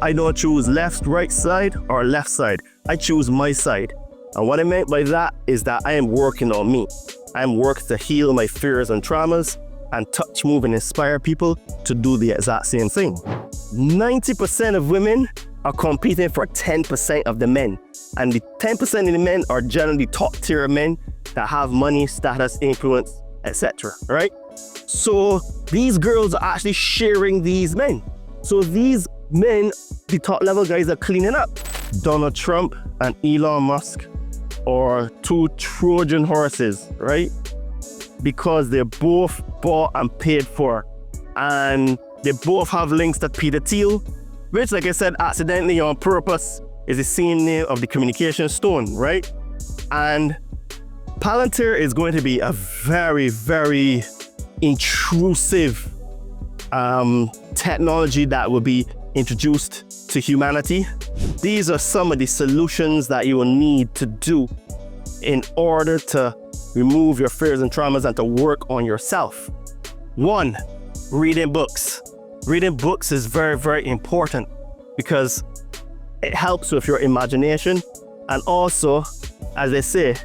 I don't choose right side or left side. I choose my side. And what I meant by that is that I am working on me. I am working to heal my fears and traumas and touch, move, and inspire people to do the exact same thing. 90% of women are competing for 10% of the men. And the 10% of the men are generally top tier men that have money, status, influence, etc. Right? So these girls are actually sharing these men. So these men, the top level guys, are cleaning up. Donald Trump and Elon Musk are two Trojan horses, right? Because they're both bought and paid for. And they both have links to Peter Thiel, which, like I said, accidentally on purpose is the same name of the communication stone, right? And Palantir is going to be a very, very intrusive technology that will be introduced to humanity. These are some of the solutions that you will need to do in order to remove your fears and traumas and to work on yourself. 1, reading books. Reading books is very, very important because it helps with your imagination. And also, as they say,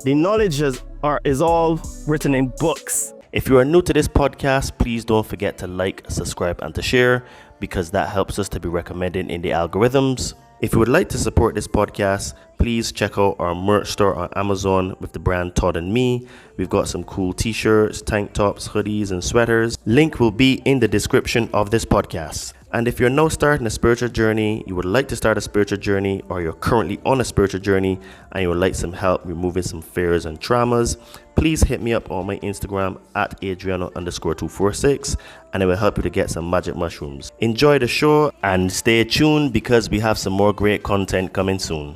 the knowledge is all written in books. If you are new to this podcast, please don't forget to like, subscribe, and to share, because that helps us to be recommended in the algorithms. If you would like to support this podcast, please check out our merch store on Amazon with the brand Todd and Me. We've got some cool t-shirts, tank tops, hoodies, and sweaters. Link will be in the description of this podcast. And if you're now starting a spiritual journey, you would like to start a spiritual journey, or you're currently on a spiritual journey and you would like some help removing some fears and traumas, please hit me up on my Instagram at Adriano_246 and it will help you to get some magic mushrooms. Enjoy the show and stay tuned because we have some more great content coming soon.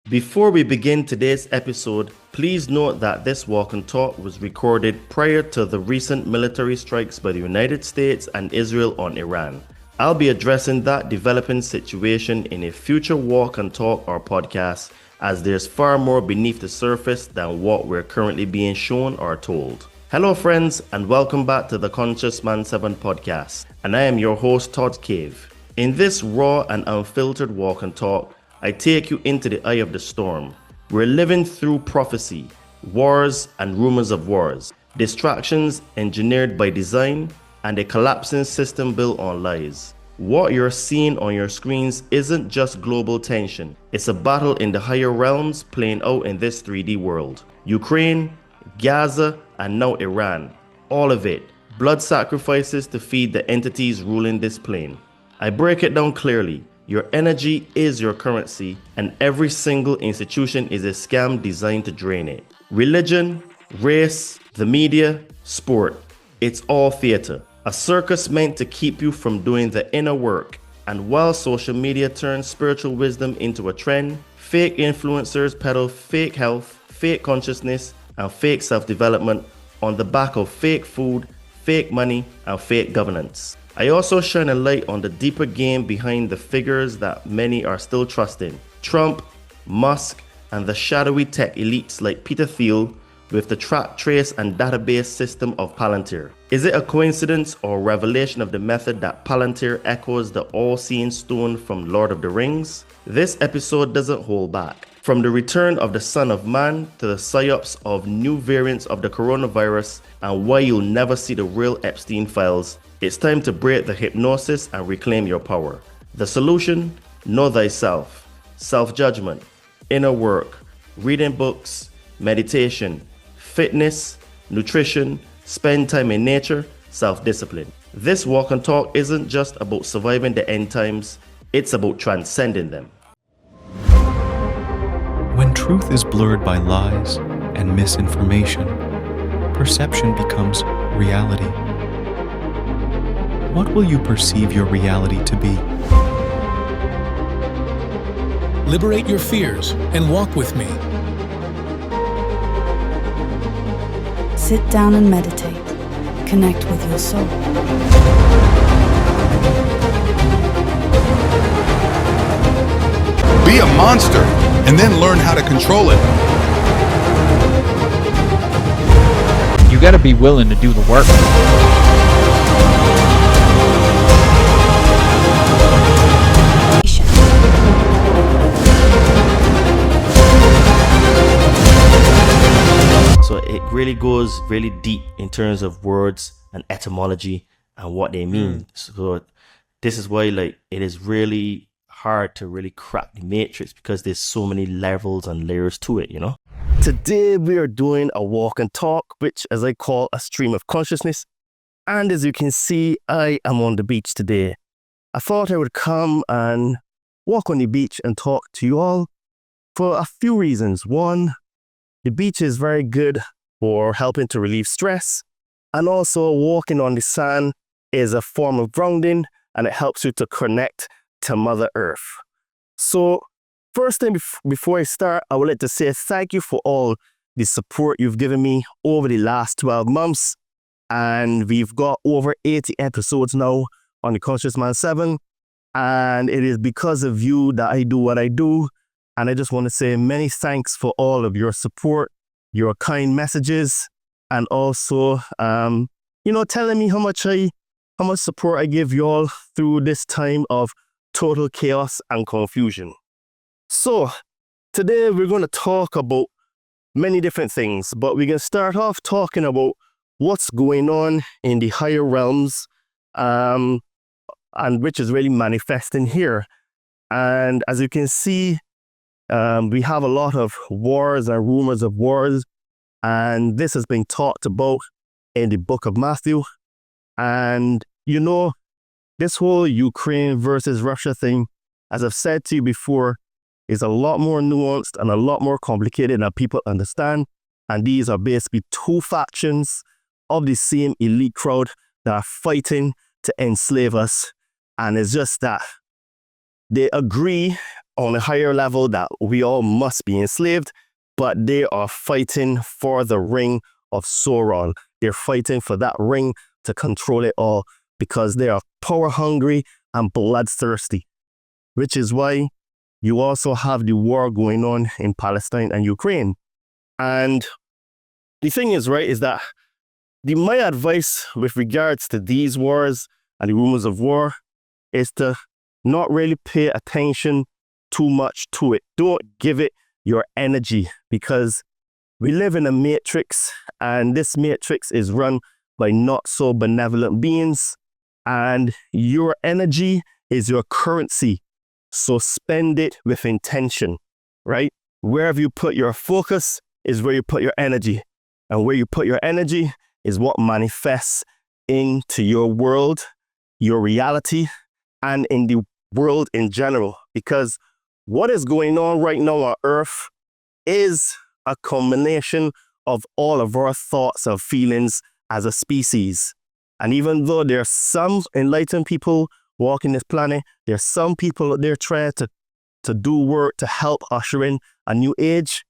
Before we begin today's episode, please note that this walk and talk was recorded prior to the recent military strikes by the United States and Israel on Iran. I'll be addressing that developing situation in a future walk and talk or podcast, as there's far more beneath the surface than what we're currently being shown or told. Hello friends, and welcome back to the Conscious Man 7 podcast, and I am your host Todd Cave. In this raw and unfiltered walk and talk, I take you into the eye of the storm. We're living through prophecy, wars and rumors of wars, distractions engineered by design, and a collapsing system built on lies. What you're seeing on your screens isn't just global tension. It's a battle in the higher realms playing out in this 3D world. Ukraine, Gaza, and now Iran. All of it. Blood sacrifices to feed the entities ruling this plane. I break it down clearly. Your energy is your currency, and every single institution is a scam designed to drain it. Religion, race, the media, sport. It's all theater. A circus meant to keep you from doing the inner work. And while social media turns spiritual wisdom into a trend, fake influencers peddle fake health, fake consciousness, and fake self-development on the back of fake food, fake money, and fake governance. I also shine a light on the deeper game behind the figures that many are still trusting. Trump, Musk, and the shadowy tech elites like Peter Thiel with the track, trace, and database system of Palantir. Is it a coincidence or revelation of the method that Palantir echoes the all-seeing stone from Lord of the Rings? This episode doesn't hold back. From the return of the Son of Man to the psyops of new variants of the coronavirus and why you'll never see the real Epstein files, it's time to break the hypnosis and reclaim your power. The solution? Know thyself. Self-judgment, inner work, reading books, meditation, fitness, nutrition, spend time in nature, self-discipline. This walk and talk isn't just about surviving the end times, it's about transcending them. When truth is blurred by lies and misinformation, perception becomes reality. What will you perceive your reality to be? Liberate your fears and walk with me. Sit down and meditate. Connect with your soul. Be a monster and then learn how to control it. You gotta be willing to do the work. really goes really deep in terms of words and etymology and what they mean. So this is why like it is really hard to really crack the matrix, because there's so many levels and layers to it, you know? Today we are doing a walk and talk, which as I call a stream of consciousness. And as you can see, I am on the beach today. I thought I would come and walk on the beach and talk to you all for a few reasons. One, the beach is very good for helping to relieve stress. And also walking on the sand is a form of grounding, and it helps you to connect to Mother Earth. So first thing before I start, I would like to say thank you for all the support you've given me over the last 12 months. And we've got over 80 episodes now on the Conscious Man 7. And it is because of you that I do what I do. And I just want to say many thanks for all of your support, your kind messages, and also, telling me how much support I give you all through this time of total chaos and confusion. So today we're going to talk about many different things, but we can start off talking about what's going on in the higher realms, and which is really manifesting here. And as you can see, we have a lot of wars and rumors of wars, and this has been talked about in the book of Matthew. And this whole Ukraine versus Russia thing, as I've said to you before, is a lot more nuanced and a lot more complicated than people understand. And these are basically two factions of the same elite crowd that are fighting to enslave us. And it's just that they agree on a higher level that we all must be enslaved, but they are fighting for the ring of Sauron. They're fighting for that ring to control it all, because they are power hungry and bloodthirsty, which is why you also have the war going on in Palestine and Ukraine. And the thing is, right, is that my advice with regards to these wars and the rumors of war is to not really pay attention too much to it. Don't give it your energy, because we live in a matrix, and this matrix is run by not so benevolent beings, and your energy is your currency. So spend it with intention, right? Wherever you put your focus is where you put your energy, and where you put your energy is what manifests into your world, your reality, and in the world in general. Because what is going on right now on Earth is a combination of all of our thoughts and feelings as a species. And even though there are some enlightened people walking this planet, there are some people out there trying to do work to help usher in a new age,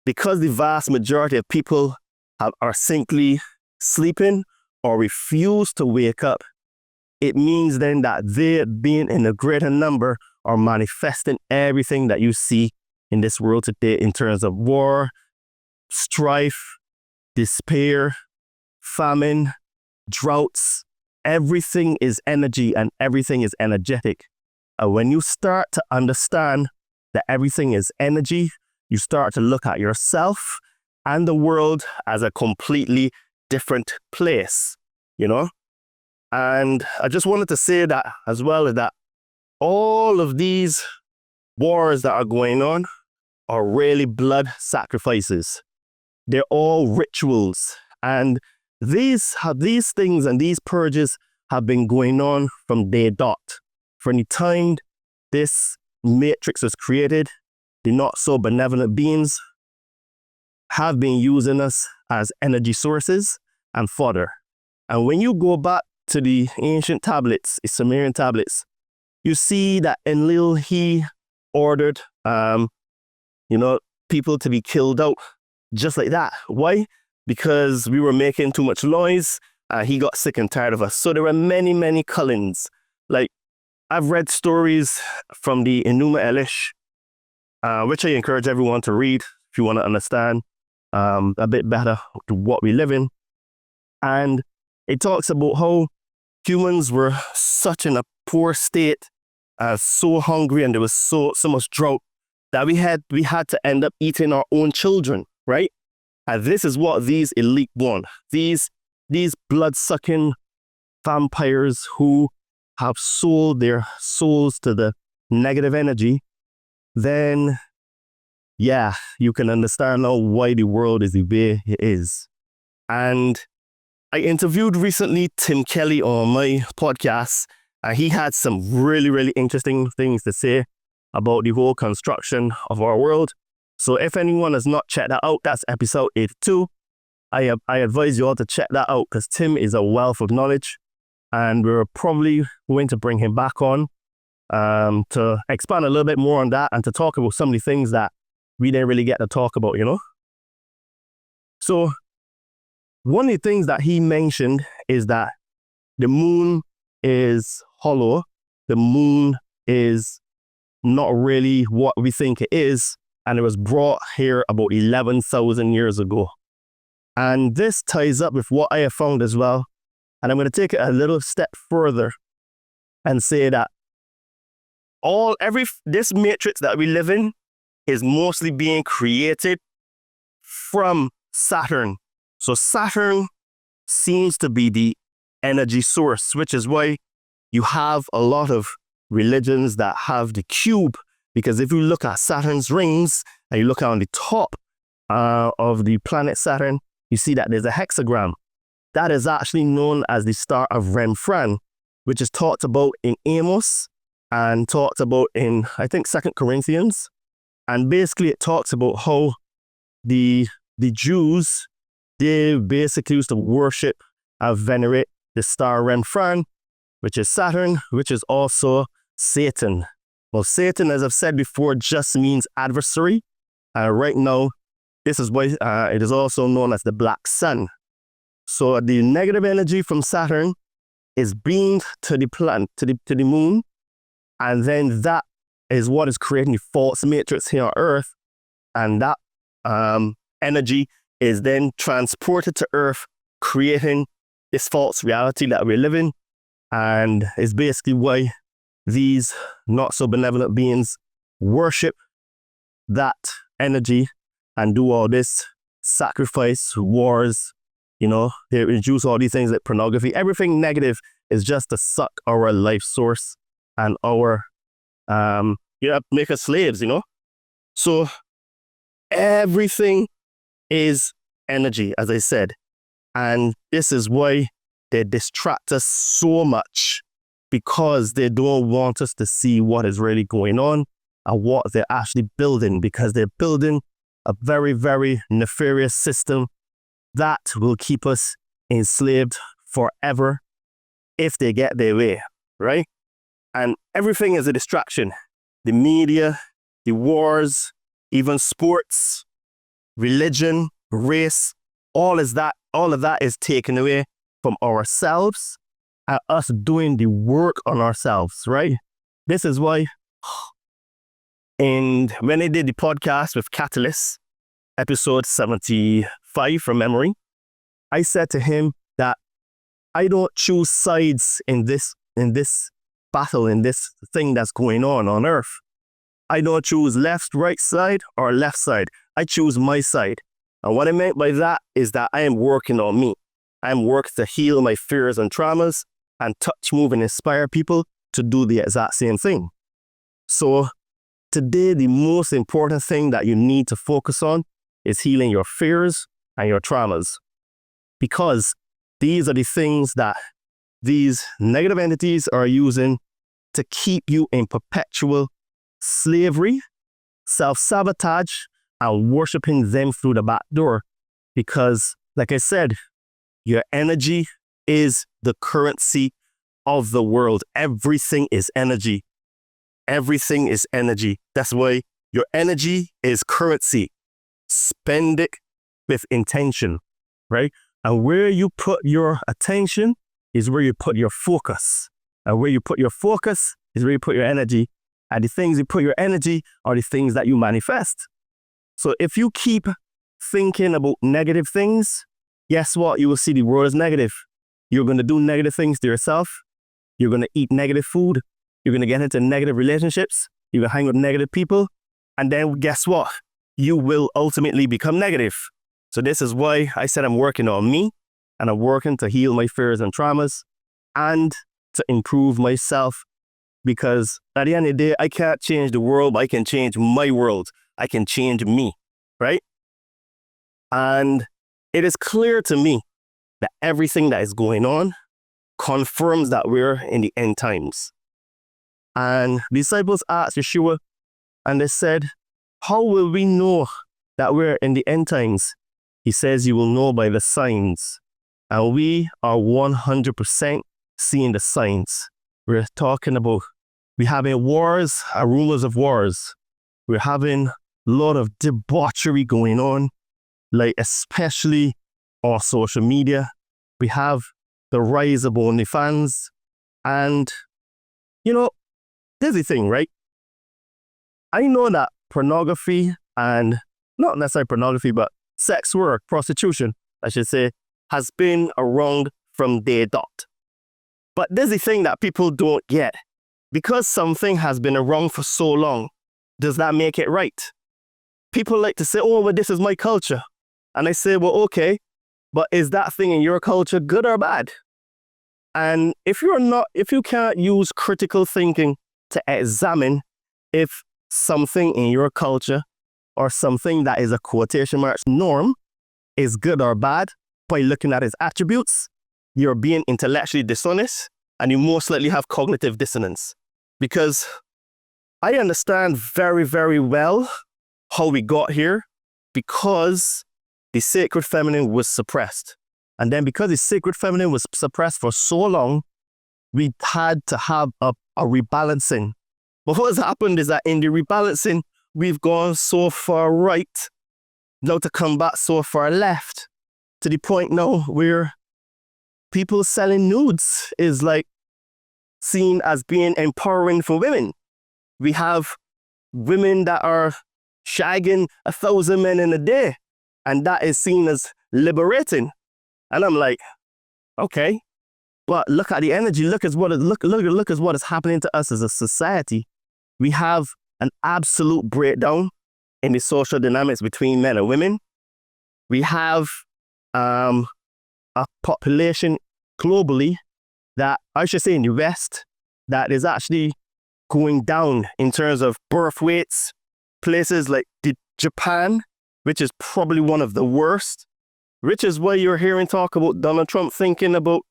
because the vast majority of people are simply sleeping or refuse to wake up. It means then that they, being in a greater number, are manifesting everything that you see in this world today in terms of war, strife, despair, famine, droughts. Everything is energy and everything is energetic. And when you start to understand that everything is energy, you start to look at yourself and the world as a completely different place, And I just wanted to say that as well, that all of these wars that are going on are really blood sacrifices. They're all rituals. And these things and these purges have been going on from day dot. From the time this matrix was created, the not so benevolent beings have been using us as energy sources and fodder. And when you go back to the ancient tablets, the Sumerian tablets, you see that Enlil, he ordered, people to be killed out just like that. Why? Because we were making too much noise, and he got sick and tired of us. So there were many, many Cullens. Like, I've read stories from the Enuma Elish, which I encourage everyone to read if you want to understand a bit better what we live in. And it talks about how humans were such in a poor state, so hungry, and there was so much drought that we had to end up eating our own children, right? And this is what these elite want. These blood-sucking vampires who have sold their souls to the negative energy, then yeah, you can understand now why the world is the way it is. And I interviewed recently Tim Kelly on my podcast, and he had some really, really interesting things to say about the whole construction of our world. So if anyone has not checked that out, that's episode 82. I advise you all to check that out because Tim is a wealth of knowledge, and we're probably going to bring him back on to expand a little bit more on that and to talk about some of the things that we didn't really get to talk about, you know? So one of the things that he mentioned is that the moon is hollow. The moon is not really what we think it is, and it was brought here about 11,000 years ago. And this ties up with what I have found as well. And I'm going to take it a little step further and say that this matrix that we live in is mostly being created from Saturn. So Saturn seems to be the energy source, which is why you have a lot of religions that have the cube. Because if you look at Saturn's rings and you look on the top of the planet Saturn, you see that there's a hexagram. That is actually known as the Star of Renfran, which is talked about in Amos and talked about in, I think, 2 Corinthians. And basically it talks about how the Jews, they basically used to worship and venerate the Star Renfran, which is Saturn, which is also Satan. Well, Satan, as I've said before, just means adversary. Right now, this is why it is also known as the Black Sun. So the negative energy from Saturn is beamed to the planet, to the moon, and then that is what is creating the false matrix here on Earth, and that energy is then transported to Earth, creating this false reality that we're living, and is basically why these not so benevolent beings worship that energy and do all this sacrifice, wars, you know, they introduce all these things like pornography. Everything negative is just to suck our life source and our, make us slaves, you know? So everything is energy, as I said. And this is why they distract us so much, because they don't want us to see what is really going on and what they're actually building, because they're building a very, very nefarious system that will keep us enslaved forever if they get their way, right? And everything is a distraction. The media, the wars, even sports, religion, race, all of that is taken away from ourselves and us doing the work on ourselves, right? This is why, and when I did the podcast with Catalyst, episode 75 from memory, I said to him that I don't choose sides in this battle, in this thing that's going on Earth. I don't choose left, right side, or left side. I choose my side. And what I meant by that is that I am working on me. I am working to heal my fears and traumas and touch, move, and inspire people to do the exact same thing. So today, the most important thing that you need to focus on is healing your fears and your traumas. Because these are the things that these negative entities are using to keep you in perpetual slavery, self-sabotage, and worshiping them through the back door. Because, like I said, your energy is the currency of the world. Everything is energy. Everything is energy. That's why your energy is currency. Spend it with intention, right? And where you put your attention is where you put your focus. And where you put your focus is where you put your energy. And the things you put your energy are the things that you manifest. So if you keep thinking about negative things, guess what? You will see the world as negative. You're going to do negative things to yourself. You're going to eat negative food. You're going to get into negative relationships. You're going to hang with negative people. And then guess what? You will ultimately become negative. So this is why I said I'm working on me, and I'm working to heal my fears and traumas and to improve myself, because at the end of the day, I can't change the world, but I can change my world. I can change me, right? And it is clear to me that everything that is going on confirms that we're in the end times. And the disciples asked Yeshua, and they said, how will we know that we're in the end times? He says, you will know by the signs. And we are 100% seeing the signs. We're talking about, we're having wars, rumors of wars. We're having a lot of debauchery going on, like especially on social media. We have the rise of OnlyFans. And, you know, there's the thing, right? I know that pornography, and not necessarily pornography, but sex work, prostitution, I should say, has been around from day dot. But there's the thing that people don't get. Because something has been around for so long, does that make it right? People like to say, oh, well, this is my culture. And I say, well, okay, but is that thing in your culture good or bad? And if you can't use critical thinking to examine if something in your culture or something that is a quotation marks norm is good or bad by looking at its attributes, you're being intellectually dishonest and you most likely have cognitive dissonance. Because I understand very, very well how we got here, because the sacred feminine was suppressed. And then because the sacred feminine was suppressed for so long, we had to have a rebalancing. But what has happened is that in the rebalancing, we've gone so far right, now to come back so far left, to the point now where people selling nudes is like seen as being empowering for women. We have women that are shagging 1,000 men in a day, and that is seen as liberating. And I'm like, okay, but look at the energy. Look at what is happening to us as a society. We have an absolute breakdown in the social dynamics between men and women. We have a population globally that, I should say in the West, that is actually going down in terms of birth weights. Places like Japan, which is probably one of the worst, which is why you're hearing talk about Donald Trump thinking about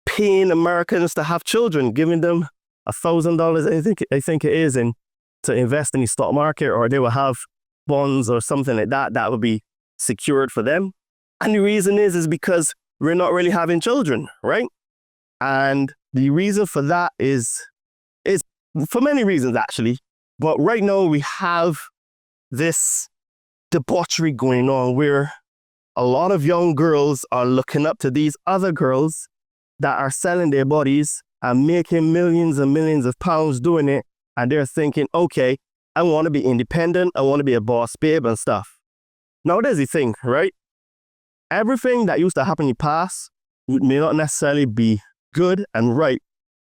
paying Americans to have children, giving them $1,000, I think it is, to invest in the stock market, or they will have bonds or something like that that will be secured for them. And the reason is because we're not really having children, right? And the reason for that is for many reasons, actually. But right now we have this debauchery going on where a lot of young girls are looking up to these other girls that are selling their bodies and making millions and millions of pounds doing it. And they're thinking, okay, I want to be independent. I want to be a boss babe and stuff. Now, there's the thing, right? Everything that used to happen in the past may not necessarily be good and right.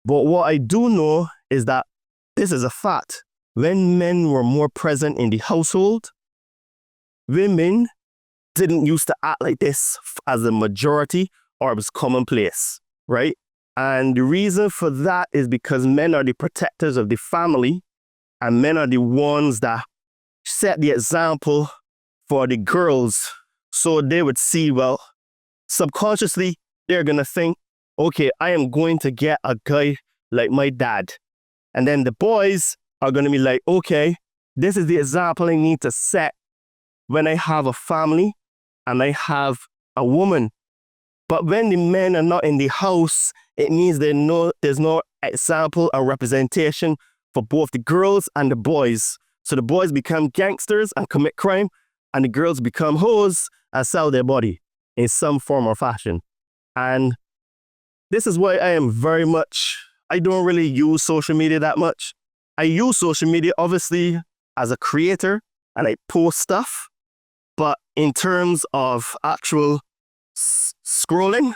But what I do know is that this is a fact. When men were more present in the household, women didn't used to act like this as a majority, or it was commonplace, right? And the reason for that is because men are the protectors of the family, and men are the ones that set the example for the girls. So they would see, well, subconsciously, they're going to think, okay, I am going to get a guy like my dad. And then the boys are going to be like, okay, this is the example I need to set when I have a family and I have a woman. But when the men are not in the house, it means there's no example or representation for both the girls and the boys. So the boys become gangsters and commit crime, and the girls become hoes and sell their body in some form or fashion. And this is why I don't really use social media that much. I use social media, obviously, as a creator, and I post stuff. But in terms of actual scrolling,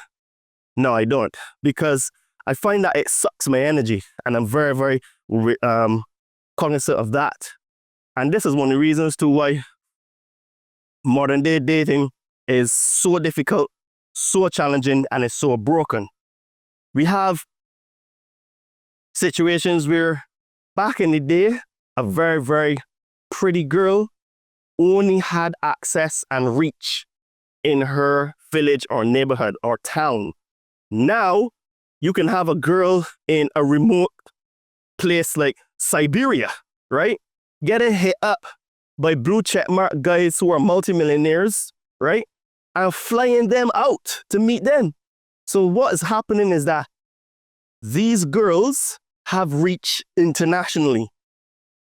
no, I don't. Because I find that it sucks my energy, and I'm very, very cognizant of that. And this is one of the reasons to why modern day dating is so difficult, so challenging, and it's so broken. We have situations where back in the day, a very, very pretty girl only had access and reach in her village or neighborhood or town. Now, you can have a girl in a remote place like Siberia, right? Getting hit up by blue checkmark guys who are multimillionaires, right? And flying them out to meet them. So what is happening is that these girls have reach internationally.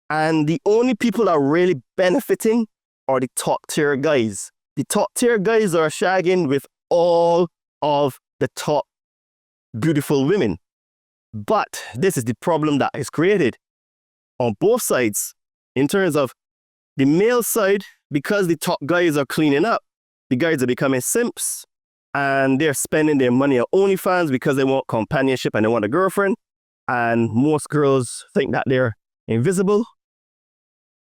And the only people that are really benefiting are the top tier guys. The top tier guys are shagging with all of the top beautiful women. But this is the problem that is created on both sides. In terms of the male side, because the top guys are cleaning up, the guys are becoming simps and they're spending their money on OnlyFans because they want companionship and they want a girlfriend. And most girls think that they're invisible.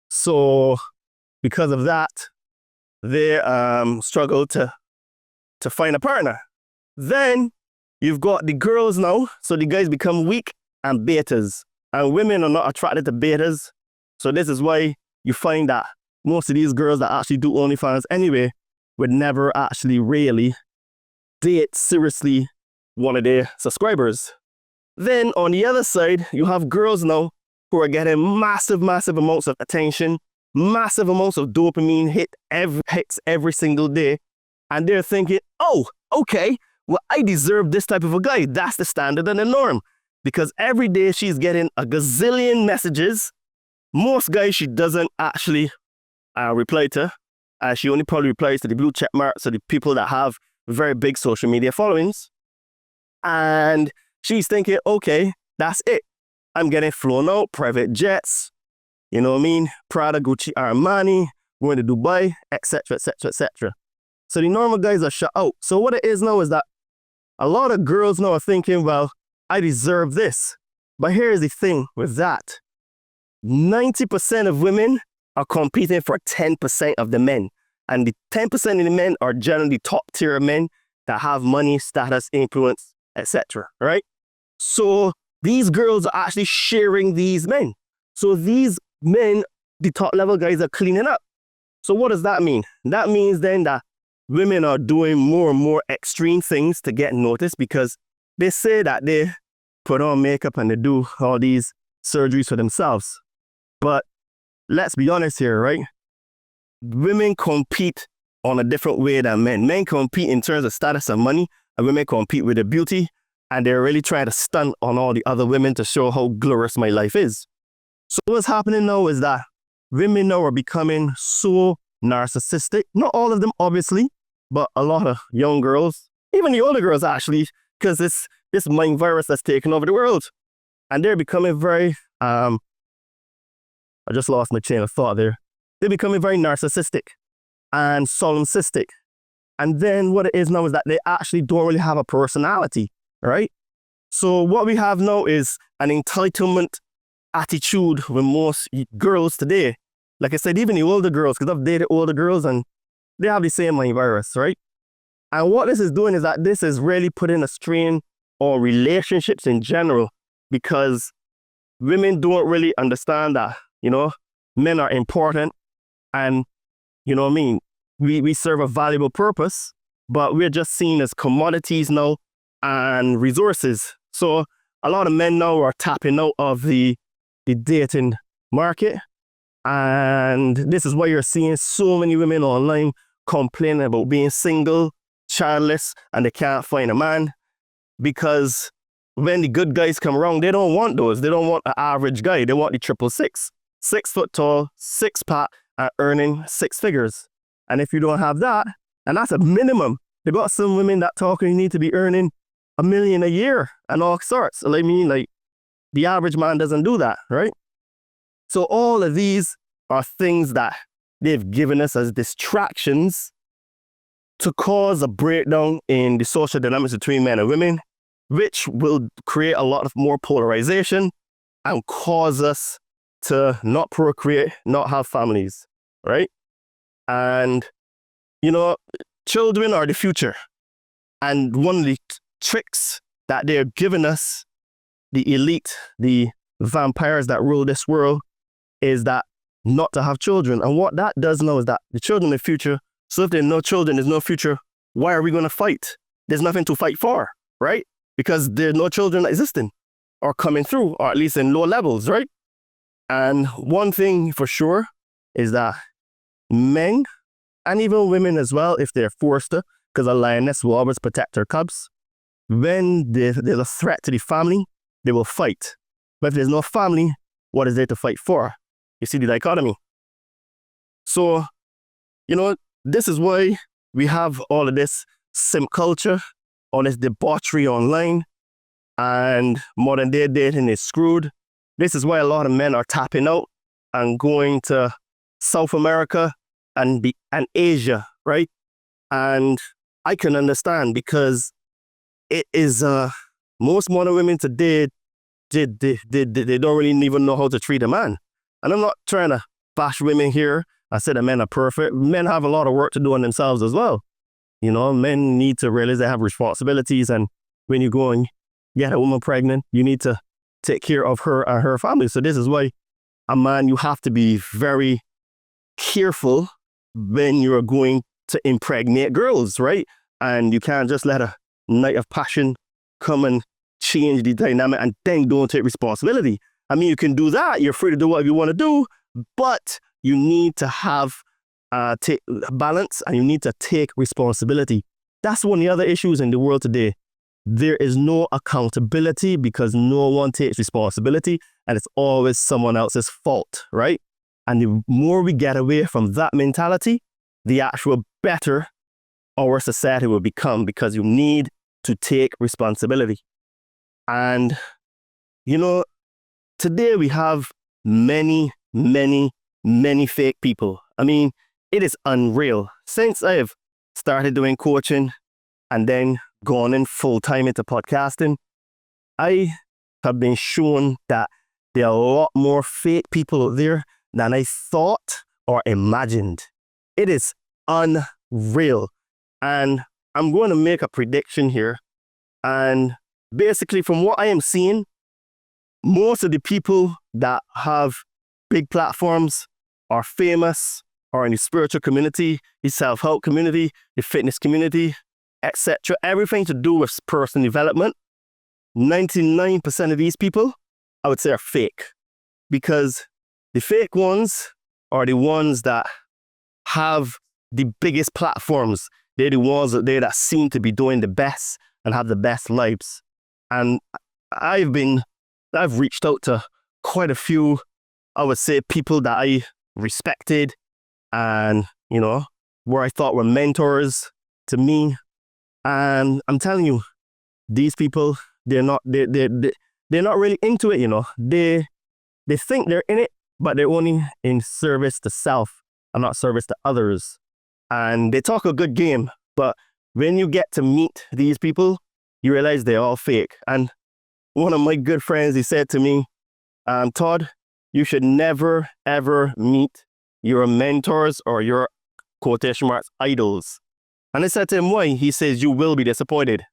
So because of that, they struggle to find a partner. Then you've got the girls now, so the guys become weak and betas. And women are not attracted to betas. So this is why you find that most of these girls that actually do OnlyFans anyway would never actually really date seriously one of their subscribers. Then on the other side, you have girls now who are getting massive amounts of attention, massive amounts of dopamine hits every single day. And they're thinking, oh, okay, well, I deserve this type of a guy. That's the standard and the norm. Because every day she's getting a gazillion messages. Most guys she doesn't actually reply to. She only probably replies to the blue check marks, so the people that have very big social media followings. And she's thinking, okay, that's it. I'm getting flown out, private jets, you know what I mean? Prada, Gucci, Armani, going to Dubai, etc., etc., etc. So the normal guys are shut out. So what it is now is that a lot of girls now are thinking, well, I deserve this. But here's the thing with that. 90% of women are competing for 10% of the men. And the 10% of the men are generally top tier men that have money, status, influence, etc. Right? So these girls are actually sharing these men. So these men, the top level guys, are cleaning up. So what does that mean? That means then that women are doing more and more extreme things to get noticed because they say that they put on makeup and they do all these surgeries for themselves. But let's be honest here, right? Women compete on a different way than men. Men compete in terms of status and money, and women compete with their beauty, and they're really trying to stunt on all the other women to show how glorious my life is. So what's happening now is that women now are becoming so narcissistic. Not all of them, obviously, but a lot of young girls, even the older girls actually, because this mind virus that's taken over the world. And they're becoming very, I just lost my chain of thought there. They're becoming very narcissistic and solipsistic. And then what it is now is that they actually don't really have a personality, right? So what we have now is an entitlement attitude with most girls today. Like I said, even the older girls, because I've dated older girls and they have the same mind virus, right? And what this is doing is that this is really putting a strain on relationships in general because women don't really understand that, you know, men are important and, you know what I mean, we serve a valuable purpose, but we're just seen as commodities now and resources. So a lot of men now are tapping out of the dating market. And this is why you're seeing so many women online complaining about being single, childless, and they can't find a man. Because when the good guys come around, they don't want those. They don't want an average guy. They want the 666. 6 foot tall, 6-pack, and earning 6 figures. And if you don't have that, and that's a minimum. They got some women that talking you need to be earning $1 million a year and all sorts. I mean, like, the average man doesn't do that, right? So all of these are things that they've given us as distractions to cause a breakdown in the social dynamics between men and women, which will create a lot of more polarization and cause us to not procreate, not have families, right? And, you know, children are the future. And one of the tricks that they're giving us, the elite, the vampires that rule this world, is that not to have children. And what that does now is that the children in the future, so if there are no children, there's no future, why are we going to fight? There's nothing to fight for, right? Because there's no children existing or coming through, or at least in low levels, right? And one thing for sure is that men, and even women as well, if they're forced to, because a lioness will always protect her cubs, when there's a threat to the family, they will fight. But if there's no family, what is there to fight for? You see the dichotomy. So, this is why we have all of this simp culture, all this debauchery online, and modern day dating is screwed. This is why a lot of men are tapping out and going to South America and Asia, right? And I can understand, because it is most modern women today, they don't really even know how to treat a man. And I'm not trying to bash women here. I said that men are perfect. Men have a lot of work to do on themselves as well. Men need to realize they have responsibilities, and when you go and get a woman pregnant, you need to take care of her and her family. So this is why a man, you have to be very careful when you're going to impregnate girls, right? And you can't just let a night of passion come and change the dynamic and then don't take responsibility. I mean, you can do that. You're free to do whatever you want to do, but you need to have take balance, and you need to take responsibility. That's one of the other issues in the world today. There is no accountability because no one takes responsibility, and it's always someone else's fault, right? And the more we get away from that mentality, the actual better our society will become, because you need to take responsibility. And, today we have many, many, many fake people. I mean, it is unreal. Since I've started doing coaching and then gone in full-time into podcasting, I have been shown that there are a lot more fake people out there than I thought or imagined. It is unreal. And I'm going to make a prediction here. And basically, from what I am seeing, most of the people that have big platforms are famous, or in the spiritual community, the self-help community, the fitness community, etc. Everything to do with personal development. 99% of these people, I would say, are fake. Because the fake ones are the ones that have the biggest platforms. They're the ones that seem to be doing the best and have the best lives. And I've reached out to quite a few, I would say, people that I respected and, where I thought were mentors to me. And I'm telling you, these people, they're not really into it, They think they're in it, but they're only in service to self and not service to others. And they talk a good game, but when you get to meet these people, you realize they're all fake. And one of my good friends, he said to me, Todd, you should never, ever meet your mentors or your, quotation marks, idols. And I said to him, why? He says, you will be disappointed.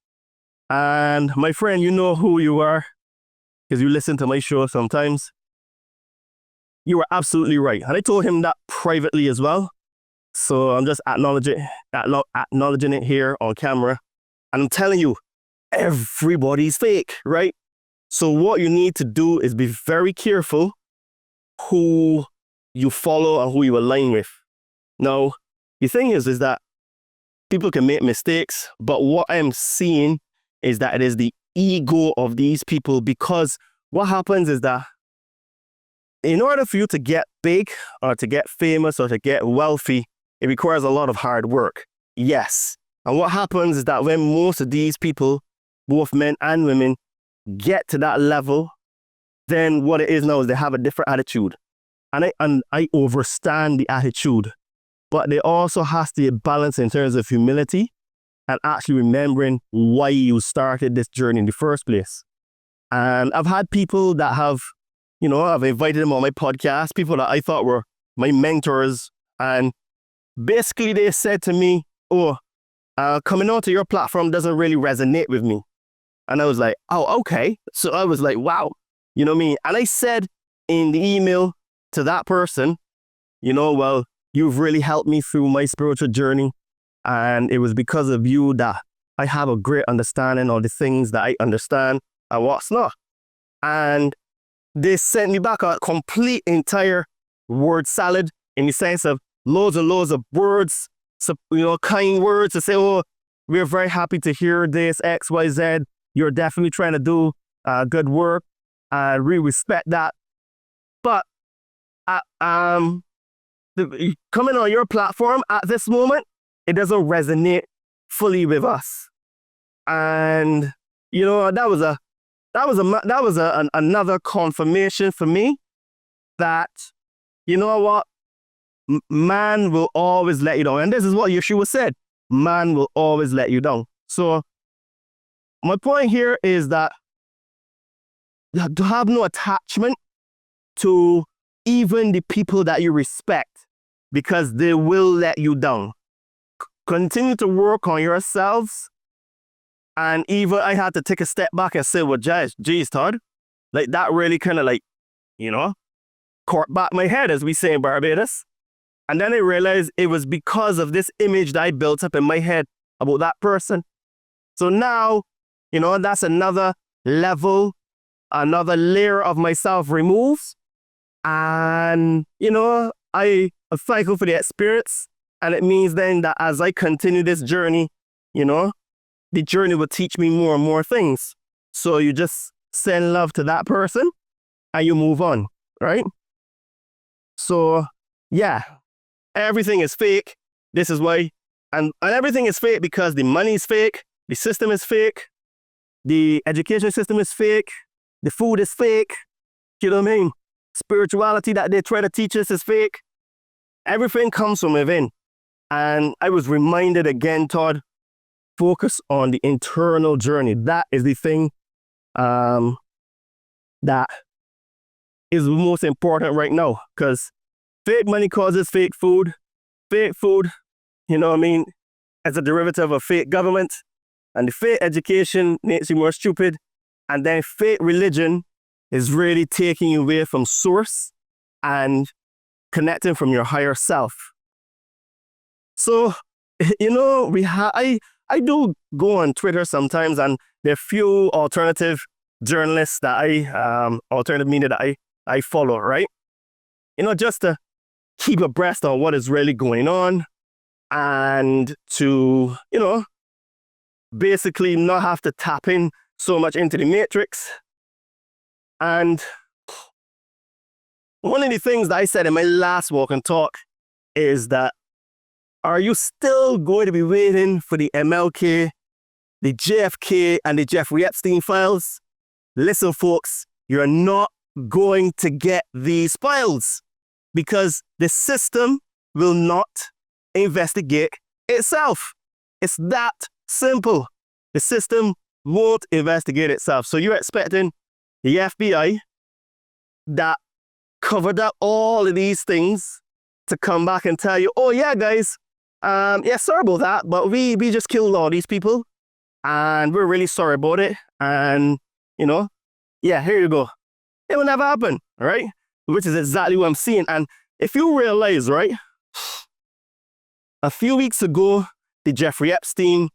And my friend, you know who you are, because you listen to my show sometimes. You are absolutely right. And I told him that privately as well. So I'm just acknowledging it here on camera. And I'm telling you, everybody's fake, right? So what you need to do is be very careful who you follow and who you align with. Now, the thing is that people can make mistakes, but what I'm seeing is that it is the ego of these people, because what happens is that in order for you to get big or to get famous or to get wealthy, it requires a lot of hard work. Yes. And what happens is that when most of these people, both men and women, get to that level, then what it is now is they have a different attitude. And I understand the attitude, but there also has to be a balance in terms of humility and actually remembering why you started this journey in the first place. And I've had people that have, I've invited them on my podcast, people that I thought were my mentors. And basically they said to me, oh, coming onto your platform doesn't really resonate with me. And I was like, oh, okay. So I was like, wow, you know what I mean? And I said in the email to that person, well, you've really helped me through my spiritual journey. And it was because of you that I have a great understanding of the things that I understand and what's not. And they sent me back a complete entire word salad in the sense of loads and loads of words, so, kind words to say, oh, we're very happy to hear this, X, Y, Z. You're definitely trying to do good work. And we respect that. But coming on your platform at this moment, it doesn't resonate fully with us. And, that was another confirmation for me that, you know what, man will always let you down. And this is what Yeshua said, man will always let you down. So my point here is that to have no attachment to even the people that you respect, because they will let you down. Continue to work on yourselves. And even I had to take a step back and say, well, geez, Todd, like that really kind of caught back my head, as we say in Barbados. And then I realized it was because of this image that I built up in my head about that person. So now, that's another level, another layer of myself removed. And, I am thankful for the experience. And it means then that as I continue this journey, the journey will teach me more and more things. So you just send love to that person and you move on, right? So, yeah, everything is fake. This is why. And everything is fake because the money is fake, the system is fake, the education system is fake, the food is fake. You know what I mean? Spirituality that they try to teach us is fake. Everything comes from within. And I was reminded again, Todd, focus on the internal journey. That is the thing that is most important right now, because fake money causes fake food. Fake food, as a derivative of fake government. And the fake education makes you more stupid. And then fake religion is really taking you away from source and connecting from your higher self. So, I do go on Twitter sometimes, and there are few alternative journalists that alternative media that I follow, right? Just to keep abreast on what is really going on and to, basically not have to tap in so much into the matrix. And one of the things that I said in my last walk and talk is that, are you still going to be waiting for the MLK, the JFK, and the Jeffrey Epstein files? Listen, folks, you're not going to get these files because the system will not investigate itself. It's that simple. The system won't investigate itself. So you're expecting the FBI that covered up all of these things to come back and tell you, oh yeah, guys, sorry about that, but we just killed all these people and we're really sorry about it. And, here you go. It will never happen, right? Which is exactly what I'm seeing. And if you realize, right, a few weeks ago, the Jeffrey Epstein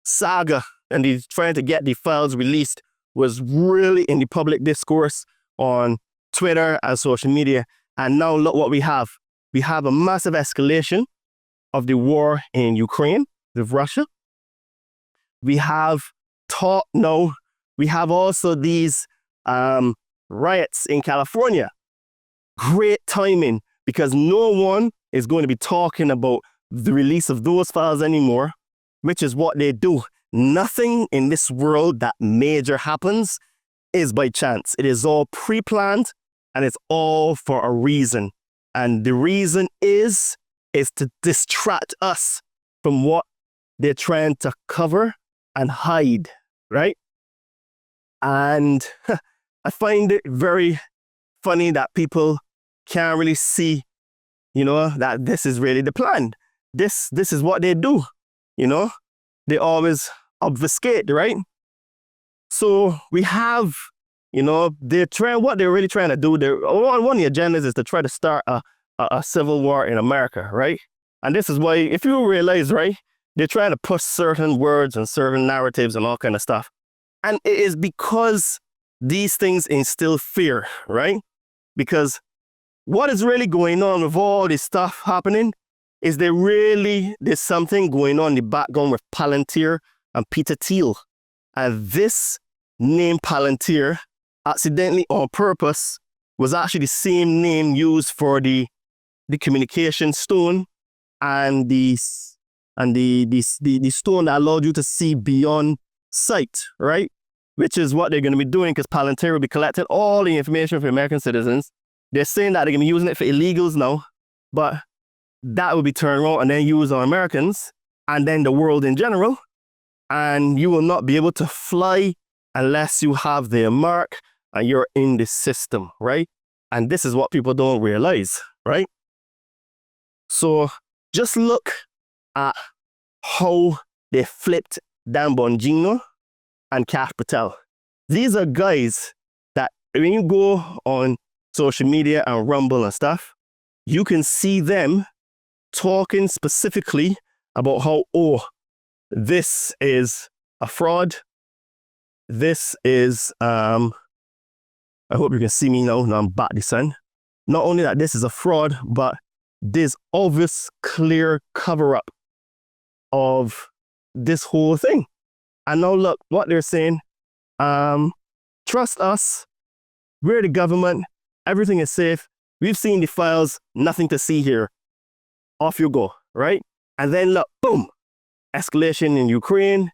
saga and he's trying to get the files released was really in the public discourse on Twitter and social media. And now look what we have. We have a massive escalation of the war in Ukraine with Russia. We have talk now. We have also these riots in California. Great timing, because no one is going to be talking about the release of those files anymore, which is what they do. Nothing in this world that major happens is by chance. It is all pre-planned and it's all for a reason. And the reason is to distract us from what they're trying to cover and hide, right? And I find it very funny that people can't really see, that this is really the plan. this is what they do, you know? They always obfuscate, right? So we have, you know, what they're really trying to do, one of the agendas is to try to start a civil war in America, right? And this is why, if you realize, right, they're trying to push certain words and certain narratives and all kind of stuff. And it is because these things instill fear, right? Because what is really going on with all this stuff happening is there's something going on in the background with Palantir and Peter Thiel. And this name Palantir, accidentally on purpose, was actually the same name used for the communication stone and the stone that allowed you to see beyond sight, right? Which is what they're going to be doing, because Palantir will be collecting all the information for American citizens. They're saying that they're going to be using it for illegals now, but that will be turned around and then used on Americans and then the world in general. And you will not be able to fly unless you have their mark and you're in the system, right? And this is what people don't realize, right? So just look at how they flipped Dan Bongino and Cash Patel. These are guys that when you go on social media and Rumble and stuff, you can see them talking specifically about how, this is a fraud. This is, I hope you can see me now I'm back the sun. Not only that this is a fraud, but there's obvious, clear cover-up of this whole thing. And now look, what they're saying, trust us, we're the government, everything is safe, we've seen the files, nothing to see here. Off you go, right? And then look, boom, escalation in Ukraine,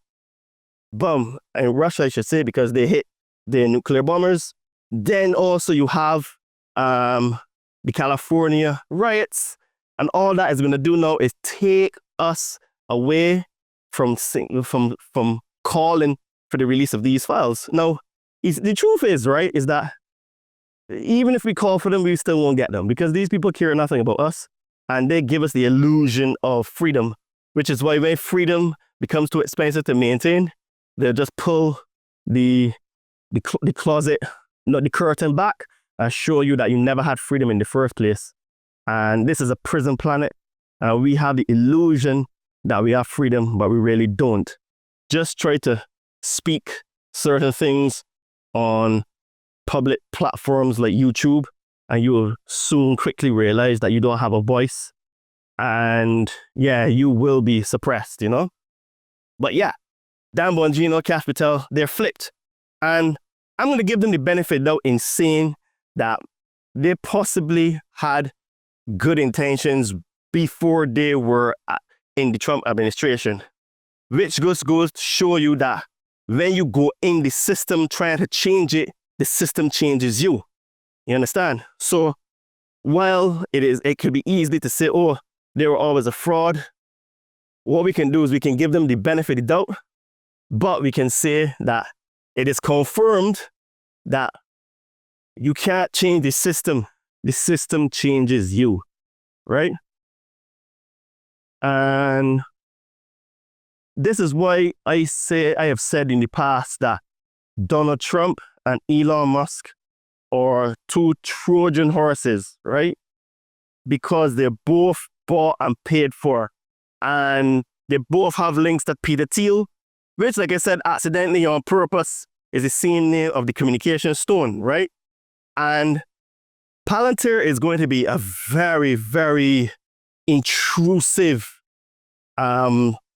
boom, in Russia, I should say, because they hit their nuclear bombers. Then also you have the California riots, and all that is going to do now is take us away from calling for the release of these files. Now, the truth is, right, is that even if we call for them, we still won't get them, because these people care nothing about us, and they give us the illusion of freedom, which is why when freedom becomes too expensive to maintain, they'll just pull the closet, not the curtain back, and show you that you never had freedom in the first place. And this is a prison planet. We have the illusion that we have freedom, but we really don't. Just try to speak certain things on public platforms like YouTube, and you will soon quickly realize that you don't have a voice. And yeah, you will be suppressed, you know? But yeah, Dan Bongino, Cash Patel, they're flipped. And I'm going to give them the benefit though in saying that they possibly had good intentions before they were in the Trump administration, which just goes to show you that when you go in the system trying to change it, the system changes you. You understand? So while it could be easy to say, they were always a fraud, what we can do is we can give them the benefit of the doubt, but we can say that it is confirmed that you can't change the system. The system changes you, right? And this is why I have said in the past that Donald Trump and Elon Musk are two Trojan horses, right? Because they're both bought and paid for. And they both have links to Peter Thiel, which, like I said, accidentally on purpose is the same name of the communication stone, right? And Palantir is going to be a very, very intrusive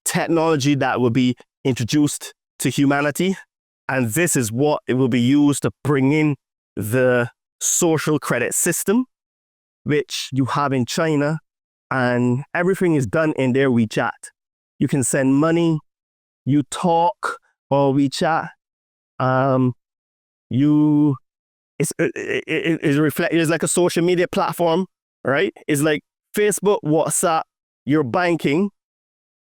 technology that will be introduced to humanity. And this is what it will be used to bring in the social credit system, which you have in China, and everything is done in their WeChat. You can send money, you talk or WeChat. It's like a social media platform, right? It's like Facebook, WhatsApp, your banking,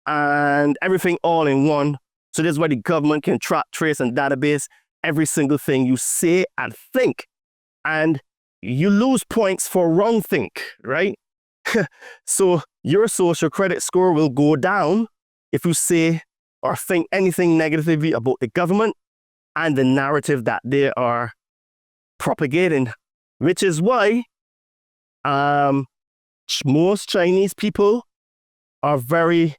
and everything all in one. So this is why the government can track, trace, and database every single thing you say and think. And you lose points for wrong think, right? So your social credit score will go down if you say or think anything negatively about the government and the narrative that they are propagating, which is why most Chinese people are very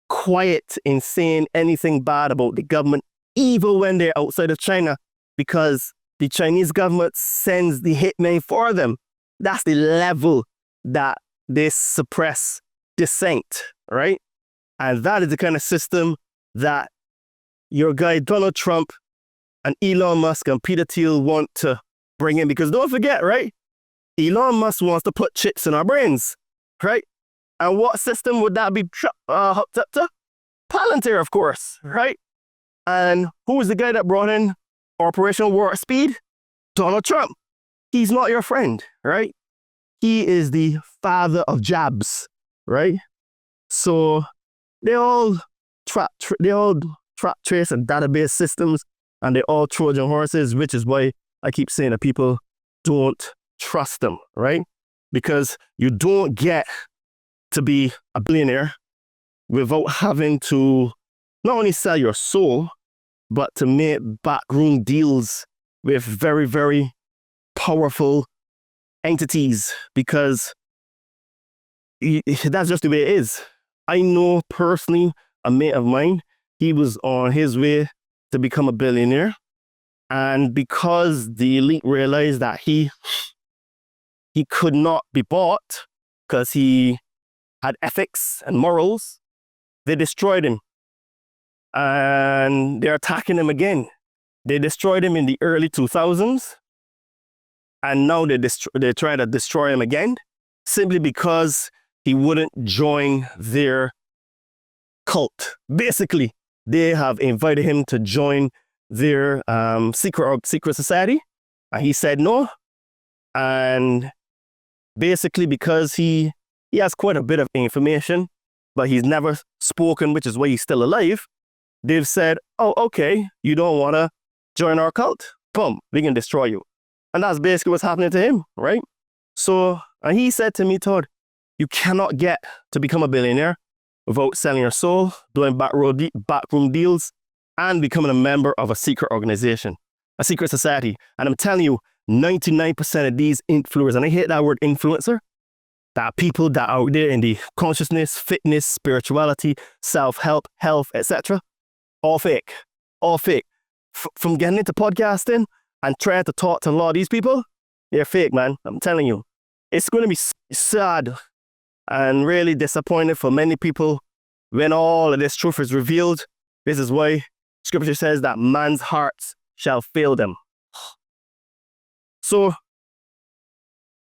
quiet in saying anything bad about the government, even when they're outside of China, because the Chinese government sends the hitmen for them. That's the level that they suppress dissent, right? And that is the kind of system that your guy Donald Trump and Elon Musk and Peter Thiel want to bring in. Because don't forget, right? Elon Musk wants to put chips in our brains, right? And what system would that be hooked up to? Palantir, of course, right? And who was the guy that brought in Operation Warp Speed? Donald Trump. He's not your friend, right? He is the father of jabs, right? So they all trap trace and database systems, and they all Trojan horses, which is why I keep saying that people don't trust them, right? Because you don't get to be a billionaire without having to not only sell your soul, but to make backroom deals with very, very powerful entities, because that's just the way it is. I know personally a mate of mine, he was on his way to become a billionaire, and because the elite realized that he could not be bought because he had ethics and morals, they destroyed him. And they're attacking him again. They destroyed him in the early 2000s, and now they try to destroy him again, simply because he wouldn't join their cult. Basically, they have invited him to join their secret society, and he said no. And basically, because he has quite a bit of information, but he's never spoken, which is why he's still alive, they've said, oh, okay, you don't want to join our cult? Boom, we can destroy you. And that's basically what's happening to him, right? So, and he said to me, Todd, you cannot get to become a billionaire without selling your soul, doing backroom deals, and becoming a member of a secret organization, a secret society. And I'm telling you, 99% of these influencers, and I hate that word influencer, that people that are out there in the consciousness, fitness, spirituality, self-help, health, etc., all fake, all fake. From getting into podcasting and trying to talk to a lot of these people, they're fake, man. I'm telling you. It's going to be sad and really disappointing for many people when all of this truth is revealed. This is why scripture says that man's hearts shall fail them. So,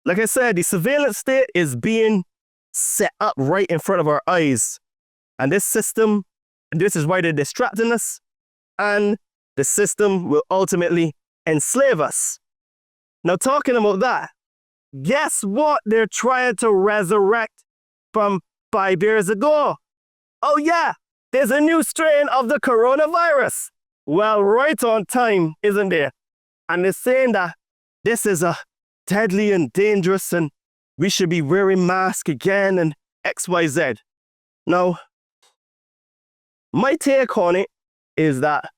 like I said, the surveillance state is being set up right in front of our eyes. And this system, this is why they're distracting us. And the system will ultimately enslave us. Now, talking about that, guess what they're trying to resurrect from 5 years ago? Oh yeah, there's a new strain of the coronavirus. Well, right on time, isn't there? And they're saying that this is a deadly and dangerous and we should be wearing masks again and XYZ. Now, my take on it is that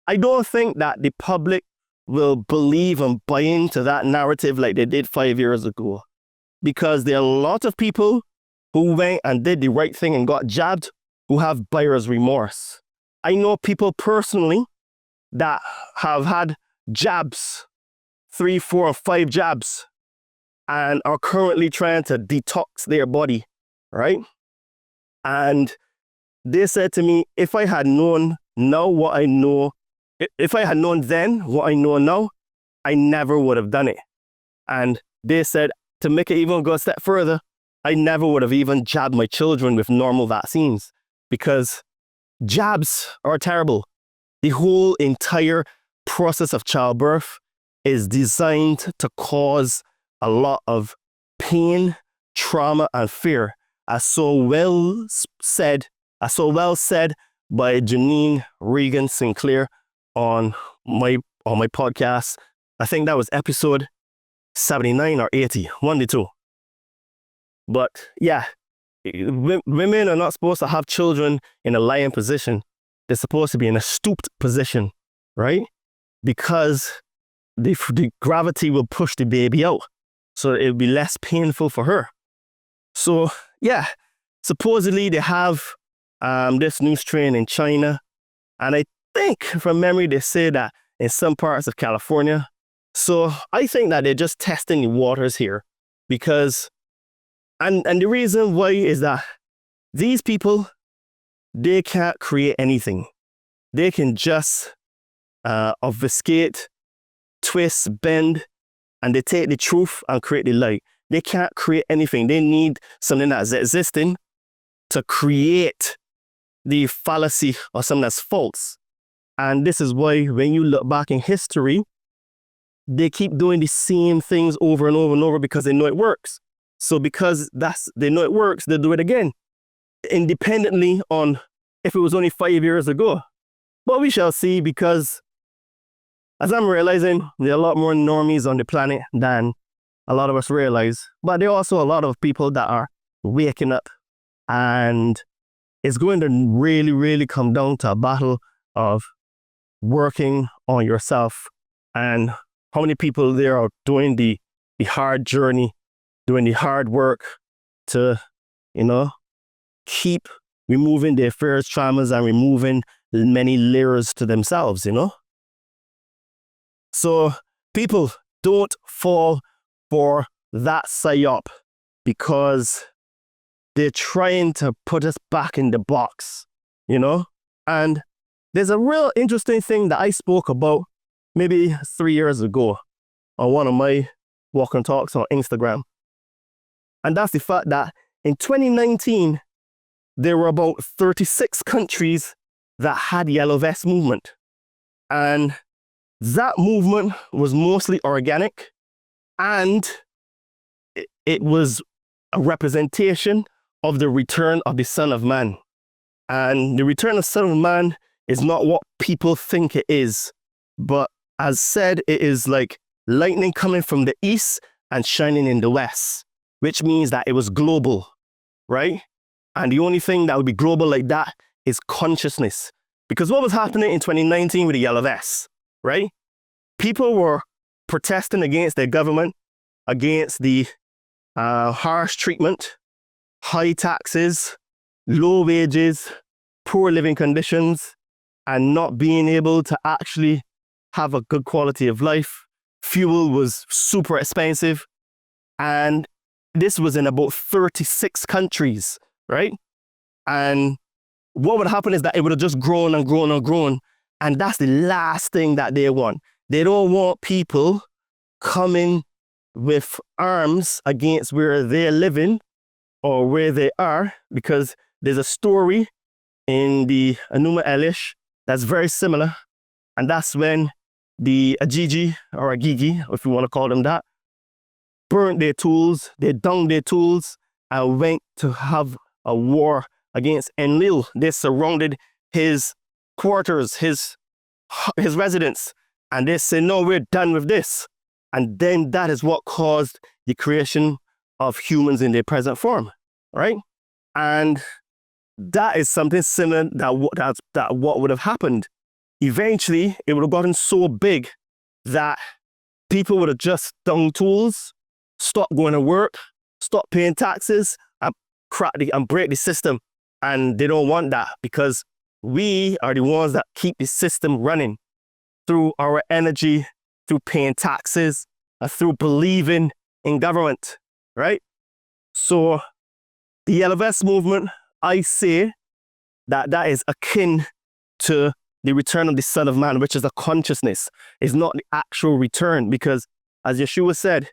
I don't think that the public will believe and buy into that narrative like they did 5 years ago. Because there are a lot of people who went and did the right thing and got jabbed who have buyer's remorse. I know people personally that have had jabs, 3, 4, or 5 jabs, and are currently trying to detox their body, right? And they said to me, if I had known now what I know, if I had known then what I know now, I never would have done it. And they said, to make it even go a step further, I never would have even jabbed my children with normal vaccines, because jabs are terrible. The whole entire process of childbirth is designed to cause a lot of pain, trauma, and fear, as so well said by Janine Regan Sinclair on my podcast. I think that was episode 79 or 80, one of the two. But yeah, women are not supposed to have children in a lying position. They're supposed to be in a stooped position, right? Because the gravity will push the baby out. So it'll be less painful for her. So yeah, supposedly they have this new strain in China. And I think from memory, they say that in some parts of California. So I think that they're just testing the waters here because, and the reason why is that these people, they can't create anything. They can just obfuscate, twist, bend, and they take the truth and create the lie. They can't create anything. They need something that's existing to create the fallacy or something that's false. And this is why when you look back in history, they keep doing the same things over and over and over because they know it works. So because they know it works, they do it again, independently on if it was only 5 years ago. But we shall see, because as I'm realizing, there are a lot more normies on the planet than a lot of us realize. But there are also a lot of people that are waking up, and it's going to really, really come down to a battle of working on yourself and how many people there are doing the hard journey, doing the hard work to, keep removing their fears, traumas, and removing many layers to themselves, So people, don't fall for that psyop, because they're trying to put us back in the box, And there's a real interesting thing that I spoke about maybe 3 years ago on one of my walk and talks on Instagram. And that's the fact that in 2019, there were about 36 countries that had yellow vest movement. And that movement was mostly organic, and it was a representation of the return of the Son of Man. And the return of the Son of Man is not what people think it is, but as said, it is like lightning coming from the east and shining in the west, which means that it was global, right? And the only thing that would be global like that is consciousness. Because what was happening in 2019 with the yellow vests, right? People were protesting against their government, against the harsh treatment, high taxes, low wages, poor living conditions, and not being able to actually have a good quality of life. Fuel was super expensive. And this was in about 36 countries, right? And what would happen is that it would have just grown and grown and grown. And that's the last thing that they want. They don't want people coming with arms against where they're living or where they are, because there's a story in the Enuma Elish that's very similar. And that's when the Agigi, or Agigi, if you want to call them that, burnt their tools, they dung their tools, and went to have a war against Enlil. They surrounded his quarters, his residence, and they said, no, we're done with this. And then that is what caused the creation of humans in their present form, right? And that is something similar that what would have happened. Eventually, it would have gotten so big that people would have just dung tools, stopped going to work, stopped paying taxes, and break the system. And they don't want that, because we are the ones that keep the system running through our energy, through paying taxes, and through believing in government, right? So the Yellow Vest movement, I say that is akin to the return of the Son of Man, which is a consciousness. It's not the actual return, because as Yeshua said,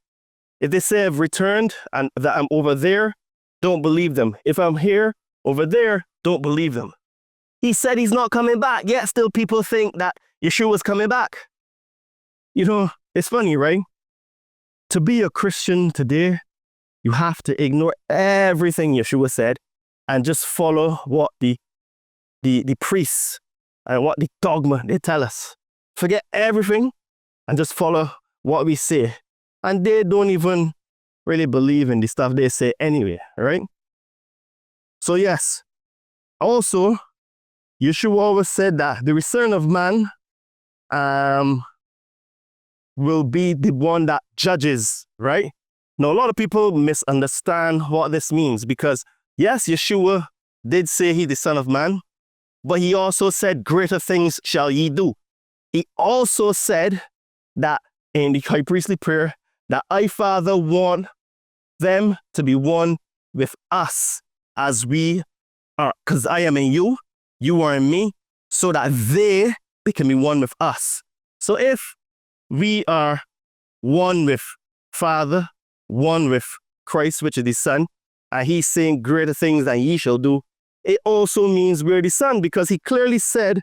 if they say I've returned and that I'm over there, don't believe them. If I'm here, over there, don't believe them. He said he's not coming back, yet still people think that Yeshua's coming back. It's funny, right? To be a Christian today, you have to ignore everything Yeshua said and just follow what the priests and what the dogma they tell us. Forget everything and just follow what we say. And they don't even really believe in the stuff they say anyway, right? So yes, also, Yeshua always said that the return of man will be the one that judges, right? Now, a lot of people misunderstand what this means because, yes, Yeshua did say he's the Son of Man, but he also said, greater things shall ye do. He also said that in the high priestly prayer, that I, Father, want them to be one with us as we are, because I am in you, you are in me, so that they can be one with us. So if we are one with Father, one with Christ, which is the Son, and he's saying greater things than ye shall do, it also means we're the Son, because he clearly said,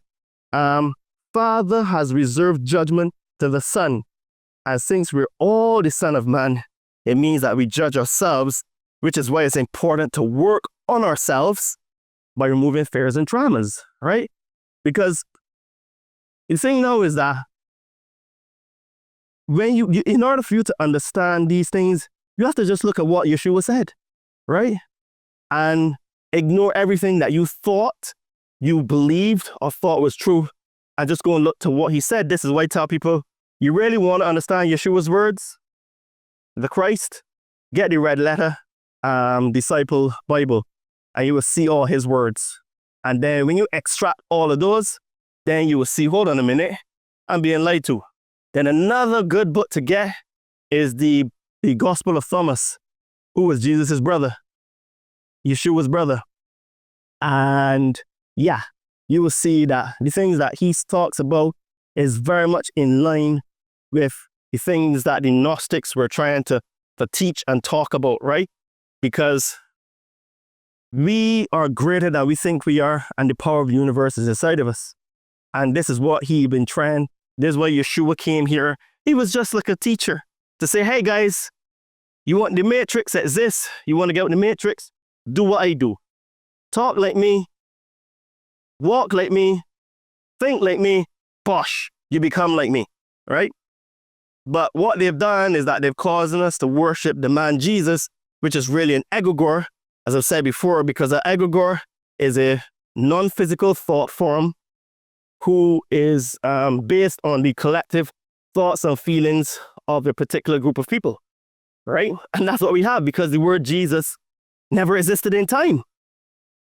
Father has reserved judgment to the Son. And since we're all the Son of Man, it means that we judge ourselves, which is why it's important to work on ourselves by removing fears and traumas, right? Because the thing now is that when you, in order for you to understand these things, you have to just look at what Yeshua said, right? And ignore everything that you thought, you believed, or thought was true, and just go and look to what he said. This is why I tell people, you really want to understand Yeshua's words, the Christ, get the red letter, disciple Bible, and you will see all his words. And then when you extract all of those, then you will see, hold on a minute, I'm being lied to. Then another good book to get is the Gospel of Thomas, who was Jesus' brother, Yeshua's brother. And yeah, you will see that the things that he talks about is very much in line with the things that the Gnostics were trying to teach and talk about, right? Because we are greater than we think we are, and the power of the universe is inside of us. And this is what he been trying. This is why Yeshua came here. He was just like a teacher to say, hey guys, you want the matrix exists? You want to get out the matrix? Do what I do. Talk like me, walk like me, think like me, bosh, you become like me, right? But what they've done is that they've caused us to worship the man Jesus, which is really an egregore, as I've said before, because an egregore is a non-physical thought form who is based on the collective thoughts and feelings of a particular group of people, right? And that's what we have, because the word Jesus never existed in time.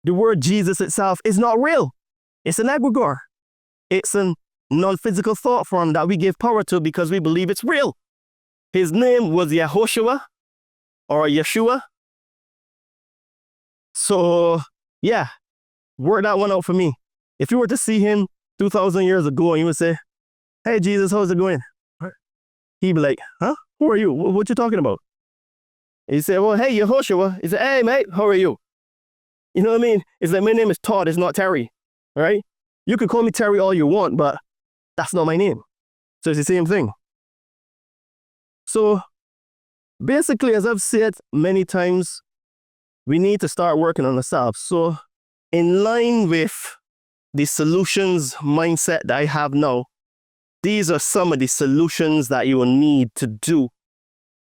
The word Jesus itself is not real. It's an egregore. It's a non-physical thought form that we give power to because we believe it's real. His name was Yehoshua or Yeshua. So yeah, work that one out for me. If you were to see him 2,000 years ago and you would say, hey Jesus, how's it going? He'd be like, huh? Who are you? What you talking about? And he said, well, hey Yehoshua. He said, hey mate, how are you? You know what I mean? It's like, my name is Todd, it's not Terry, right? You could call me Terry all you want, but that's not my name. So it's the same thing. So basically, as I've said many times, we need to start working on ourselves. So in line with the solutions mindset that I have now, these are some of the solutions that you will need to do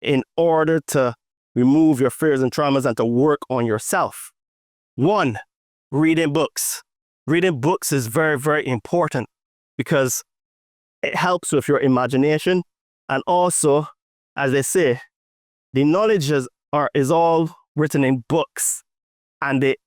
in order to remove your fears and traumas and to work on yourself. 1, reading books. Reading books is very, very important because it helps with your imagination. And also, as they say, the knowledge is all written in books. And they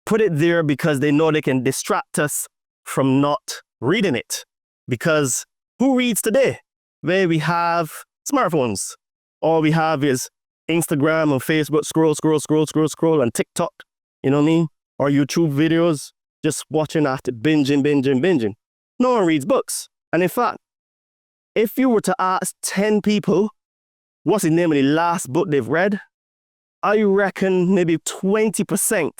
put it there because they know they can distract us from not reading it. Because who reads today? Where we have smartphones. All we have is Instagram and Facebook, scroll, and TikTok. You know what I mean? Or YouTube videos, just watching after binging. No one reads books. And in fact, if you were to ask 10 people what's the name of the last book they've read, I reckon maybe 20%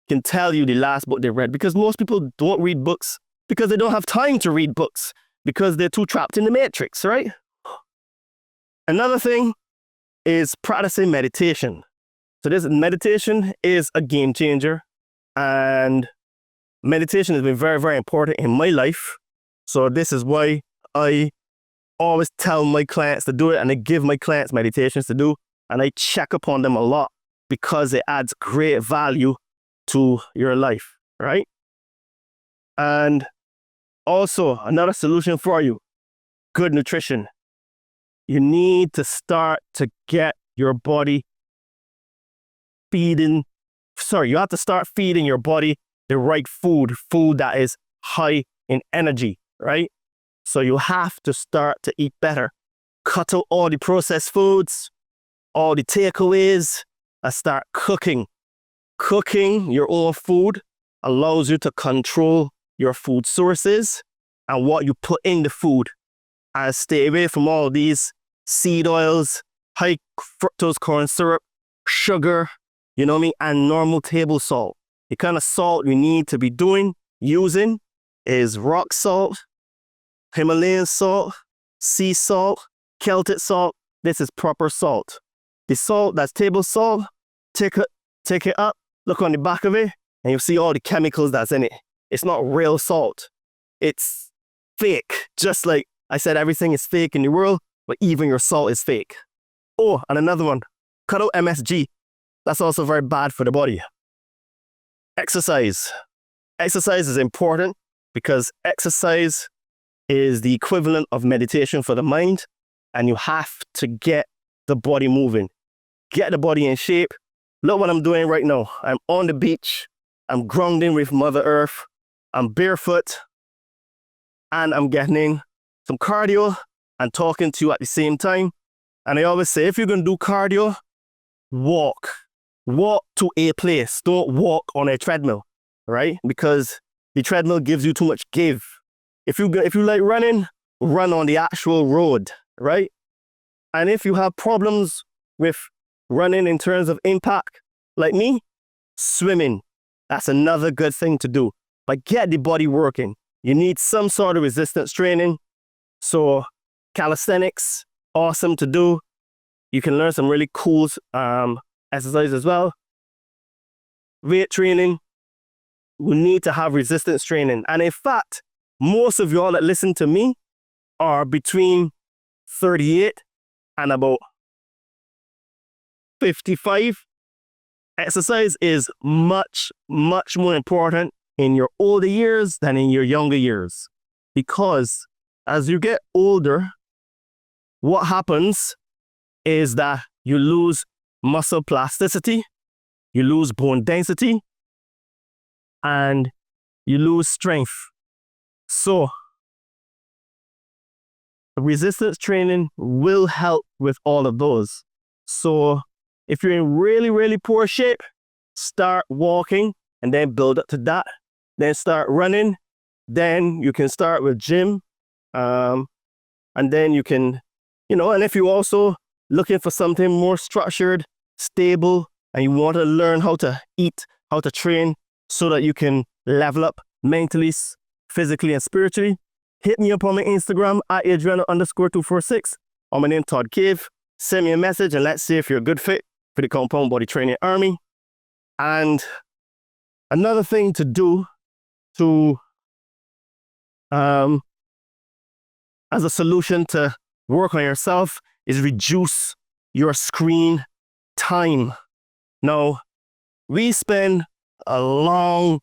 can tell you the last book they read, because most people don't read books because they don't have time to read books because they're too trapped in the matrix, right? Another thing is practicing meditation. So this meditation is a game changer, and meditation has been very, very important in my life. So this is why I always tell my clients to do it, and I give my clients meditations to do, and I check upon them a lot because it adds great value to your life, right? And also, another solution for you, good nutrition. You need to start to get your body you have to start feeding your body the right food that is high in energy, right? So you have to start to eat better. Cut out all the processed foods, all the takeaways, and start cooking. Cooking your own food allows you to control your food sources and what you put in the food. And stay away from all these seed oils, high fructose corn syrup, sugar, you know what I mean, and normal table salt. The kind of salt you need to be using is rock salt, Himalayan salt, sea salt, Celtic salt. This is proper salt. The salt that's table salt, take it up, look on the back of it, and you'll see all the chemicals that's in it. It's not real salt. It's fake. Just like I said, everything is fake in the world, but even your salt is fake. Oh, and another one, cut out MSG. That's also very bad for the body. Exercise. Exercise is important because exercise is the equivalent of meditation for the mind, and you have to get the body moving. Get the body in shape. Look what I'm doing right now. I'm on the beach. I'm grounding with Mother Earth. I'm barefoot. And I'm getting some cardio and talking to you at the same time. And I always say, if you're going to do cardio, walk. Walk to a place. Don't walk on a treadmill, right? Because the treadmill gives you too much give. If you like running, run on the actual road, right? And if you have problems with running in terms of impact, like me, swimming. That's another good thing to do. But get the body working. You need some sort of resistance training. So calisthenics, awesome to do. You can learn some really cool exercise as well. Weight training, we need to have resistance training. And in fact, most of y'all that listen to me are between 38 and about 55. Exercise is much, much more important in your older years than in your younger years. Because as you get older, what happens is that you lose muscle plasticity, you lose bone density, and you lose strength. So, resistance training will help with all of those. So, if you're in really, really poor shape, start walking and then build up to that. Then start running. Then you can start with gym. And then you can, and if you're also looking for something more structured, stable, and you want to learn how to eat, how to train so that you can level up mentally, physically, and spiritually, hit me up on my Instagram at Adriano_246 or my name Todd Cave. Send me a message and let's see if you're a good fit for the Compound Body Training Army. And another thing to do to as a solution to work on yourself is reduce your screen time. Now, we spend a long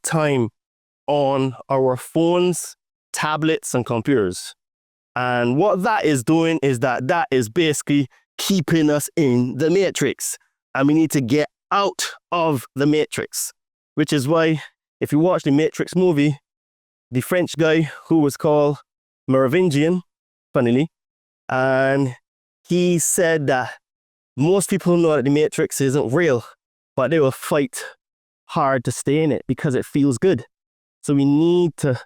time on our phones, tablets, and computers. And what that is doing is that is basically keeping us in the matrix. And we need to get out of the matrix. Which is why, if you watch the Matrix movie, the French guy who was called Merovingian, funnily, and he said that most people know that the Matrix isn't real, but they will fight hard to stay in it because it feels good. So we need to,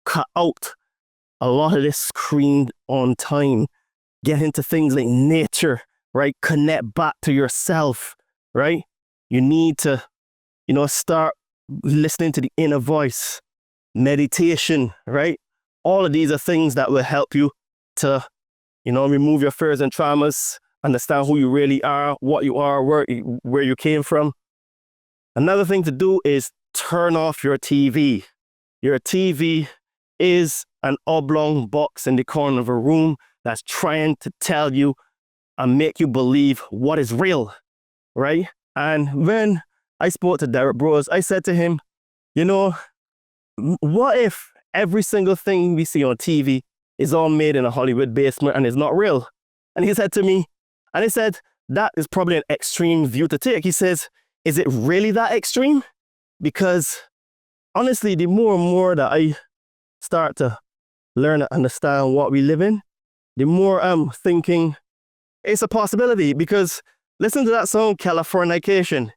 cut out a lot of this screen on time. Get into things like nature, right? Connect back to yourself, right? You need to, start listening to the inner voice, meditation, right? All of these are things that will help you to, remove your fears and traumas, understand who you really are, what you are, where you came from. Another thing to do is turn off your TV. Your TV is an oblong box in the corner of a room that's trying to tell you and make you believe what is real, right? And when I spoke to Derek Bros, I said to him, you know, what if every single thing we see on TV is all made in a Hollywood basement and is not real? And he said to me, and he said, that is probably an extreme view to take. He says, is it really that extreme? Because honestly, the more and more that I start to learn and understand what we live in, the more I'm thinking it's a possibility. Because listen to that song, Californication.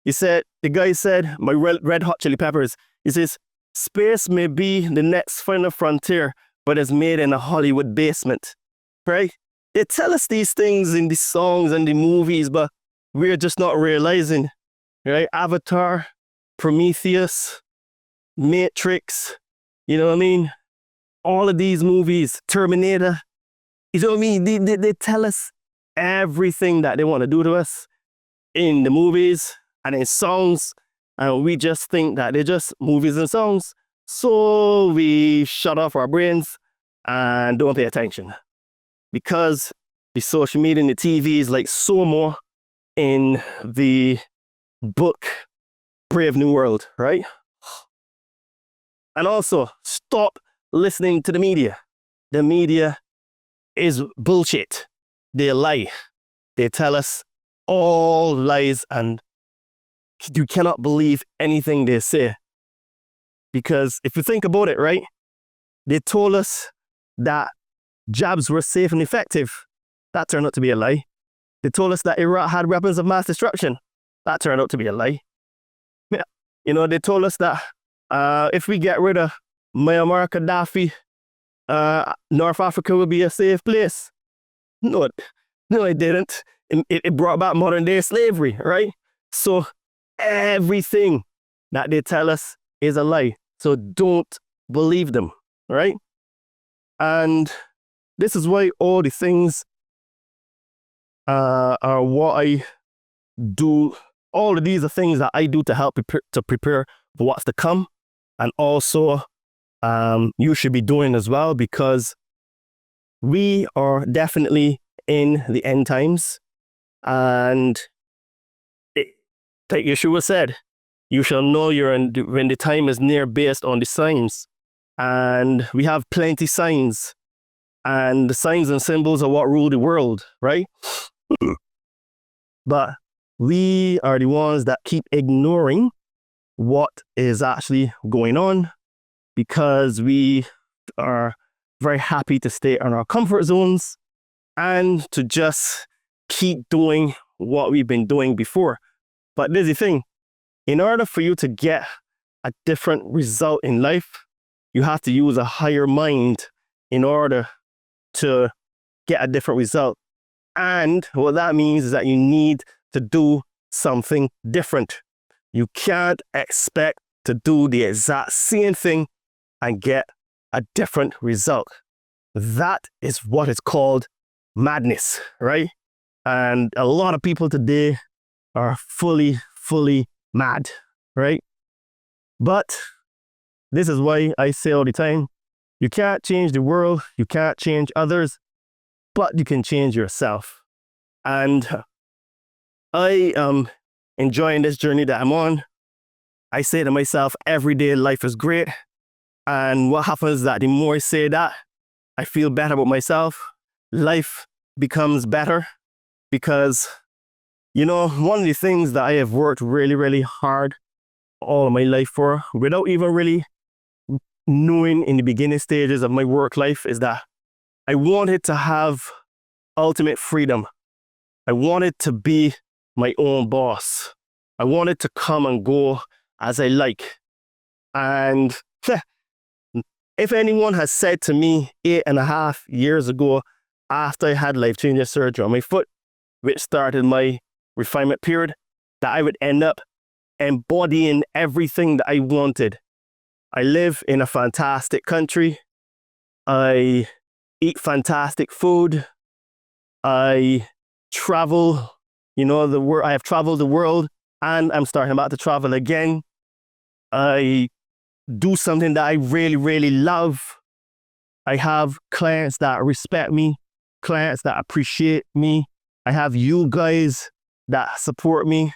The guy said, my Red Hot Chili Peppers, he says, space may be the next final frontier, but it's made in a Hollywood basement, right? They tell us these things in the songs and the movies, but we're just not realizing, right? Avatar, Prometheus, Matrix, you know what I mean? All of these movies, Terminator, you know what I mean? They tell us everything that they want to do to us in the movies and in songs, and we just think that they're just movies and songs. So we shut off our brains and don't pay attention. Because the social media and the TV is like so more in the book Brave New World, right? And also, stop listening to the media. The media is bullshit. They lie. They tell us all lies, and you cannot believe anything they say. Because if you think about it, right? They told us that jabs were safe and effective. That turned out to be a lie. They told us that Iraq had weapons of mass destruction. That turned out to be a lie. Yeah. You know, they told us that if we get rid of Muammar Gaddafi, North Africa will be a safe place. No, it didn't. It brought back modern day slavery, right? So everything that they tell us is a lie. So don't believe them, right? And this is why all the things are what I do. All of these are things that I do to help prepare for what's to come. And also, you should be doing as well, because we are definitely in the end times. And like Yeshua said, you shall know when the time is near based on the signs. And we have plenty signs. And the signs and symbols are what rule the world, right? But we are the ones that keep ignoring what is actually going on, because we are very happy to stay in our comfort zones and to just keep doing what we've been doing before. But there's the thing, in order for you to get a different result in life, you have to use a higher mind in order to get a different result. And what that means is that you need to do something different. You can't expect to do the exact same thing and get a different result. That is what is called madness, right? And a lot of people today are fully mad, right? But this is why I say all the time, you can't change the world, you can't change others, but you can change yourself. And I am enjoying this journey that I'm on. I say to myself, every day life is great. And what happens is that the more I say that, I feel better about myself. Life becomes better because, you know, one of the things that I have worked really hard all of my life for, without even really knowing in the beginning stages of my work life, is that I wanted to have ultimate freedom. I wanted to be my own boss. I wanted to come and go as I like. And if anyone has said to me 8.5 years ago, after I had life-changing surgery on my foot, which started my refinement period, that I would end up embodying everything that I wanted. I live in a fantastic country. I eat fantastic food. I travel, I have traveled the world, and I'm starting about to travel again. I do something that I really love. I have clients that respect me, clients that appreciate me. I have you guys that support me.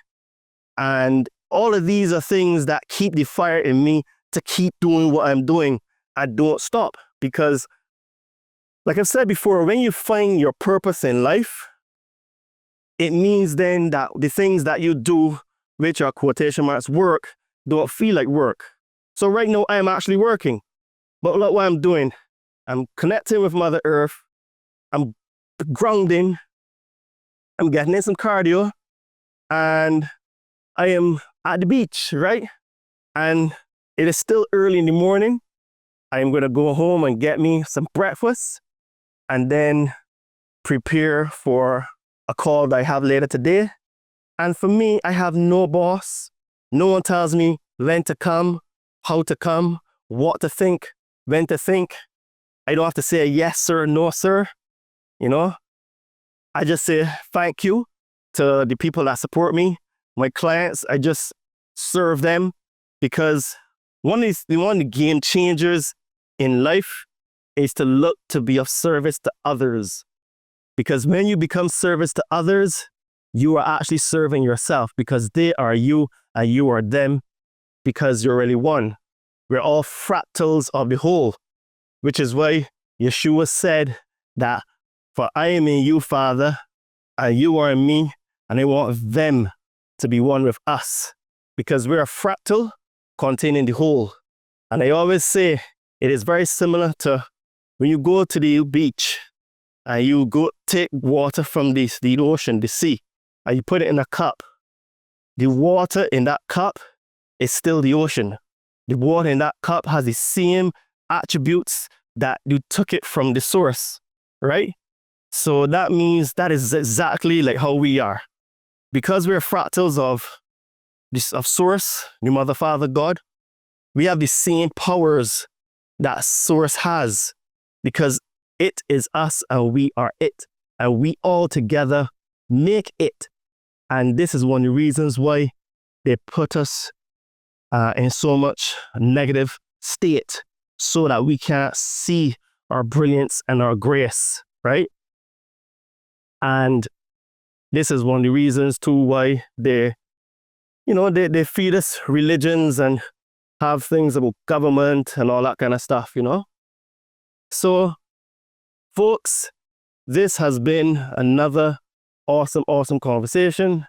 And all of these are things that keep the fire in me to keep doing what I'm doing and don't stop. Because, like I've said before, when you find your purpose in life, it means then that the things that you do, which are quotation marks work, don't feel like work. So right now I am actually working. But look what I'm doing. I'm connecting with Mother Earth. I'm grounding. I'm getting in some cardio. And I am at the beach, right? And it is still early in the morning. I am going to go home and get me some breakfast and then prepare for a call that I have later today. And for me, I have no boss. No one tells me when to come, how to come, what to think, when to think. I don't have to say yes, sir, no, sir. You know, I just say thank you to the people that support me. My clients, I just serve them because one of the game changers in life is to look to be of service to others. Because when you become service to others, you are actually serving yourself because they are you and you are them because you're really one. We're all fractals of the whole, which is why Yeshua said that for I am in you, Father, and you are in me, and I want them to be one with us because we're a fractal containing the whole. And I always say it is very similar to when you go to the beach and you go take water from the ocean, the sea, and you put it in a cup. The water in that cup is still the ocean. The water in that cup has the same attributes that you took it from the source, right? So that means that is exactly like how we are. Because we're fractals of source, the Mother, Father, God, we have the same powers that source has because it is us and we are it. And we all together make it. And this is one of the reasons why they put us in so much negative state so that we can't see our brilliance and our grace, right? And this is one of the reasons too why they feed us religions and have things about government and all that kind of stuff, you know? So, folks, this has been another awesome conversation.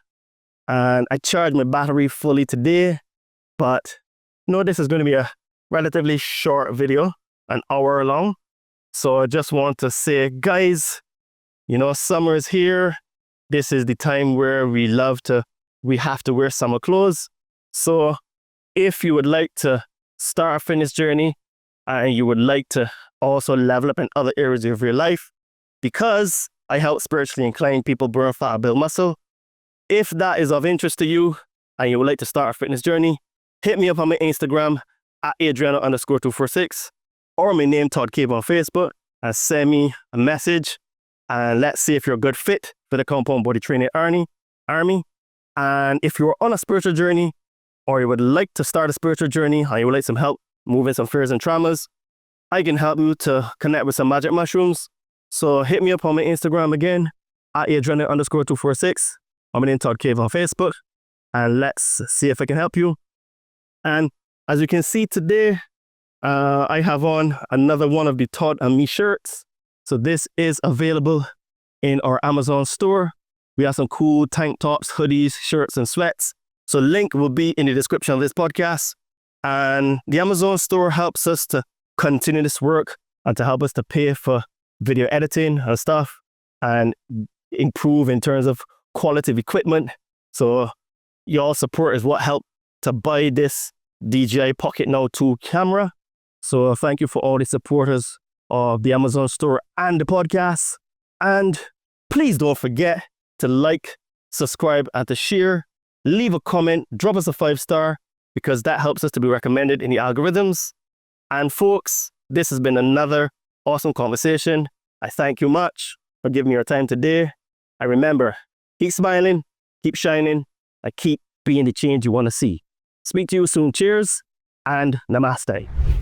And I charged my battery fully today, but this is going to be a relatively short video, an hour long. So I just want to say, guys, summer is here. This is the time where we have to wear summer clothes. So if you would like to start a fitness journey and you would like to also level up in other areas of your life, because I help spiritually inclined people burn fat and build muscle, if that is of interest to you and you would like to start a fitness journey, hit me up on my Instagram at Adriano_246 or my name Todd Cave on Facebook and send me a message and let's see if you're a good fit for the Compound Body Training Army. And if you're on a spiritual journey or you would like to start a spiritual journey and you would like some help moving some fears and traumas, I can help you to connect with some magic mushrooms. So hit me up on my Instagram again at Adriano_246 or my name Todd Cave on Facebook and let's see if I can help you. And as you can see today, I have on another one of the Todd and Me shirts. So this is available in our Amazon store. We have some cool tank tops, hoodies, shirts, and sweats. So link will be in the description of this podcast. And the Amazon store helps us to continue this work and to help us to pay for video editing and stuff and improve in terms of quality of equipment. So your support is what helped to buy this DJI Pocket Now 2 camera. So thank you for all the supporters of the Amazon store and the podcast. And please don't forget to like, subscribe, and to share. Leave a comment, drop us a 5-star because that helps us to be recommended in the algorithms. And folks, this has been another awesome conversation. I thank you much for giving me your time today. And remember, keep smiling, keep shining, and keep being the change you want to see. Speak to you soon. Cheers and namaste.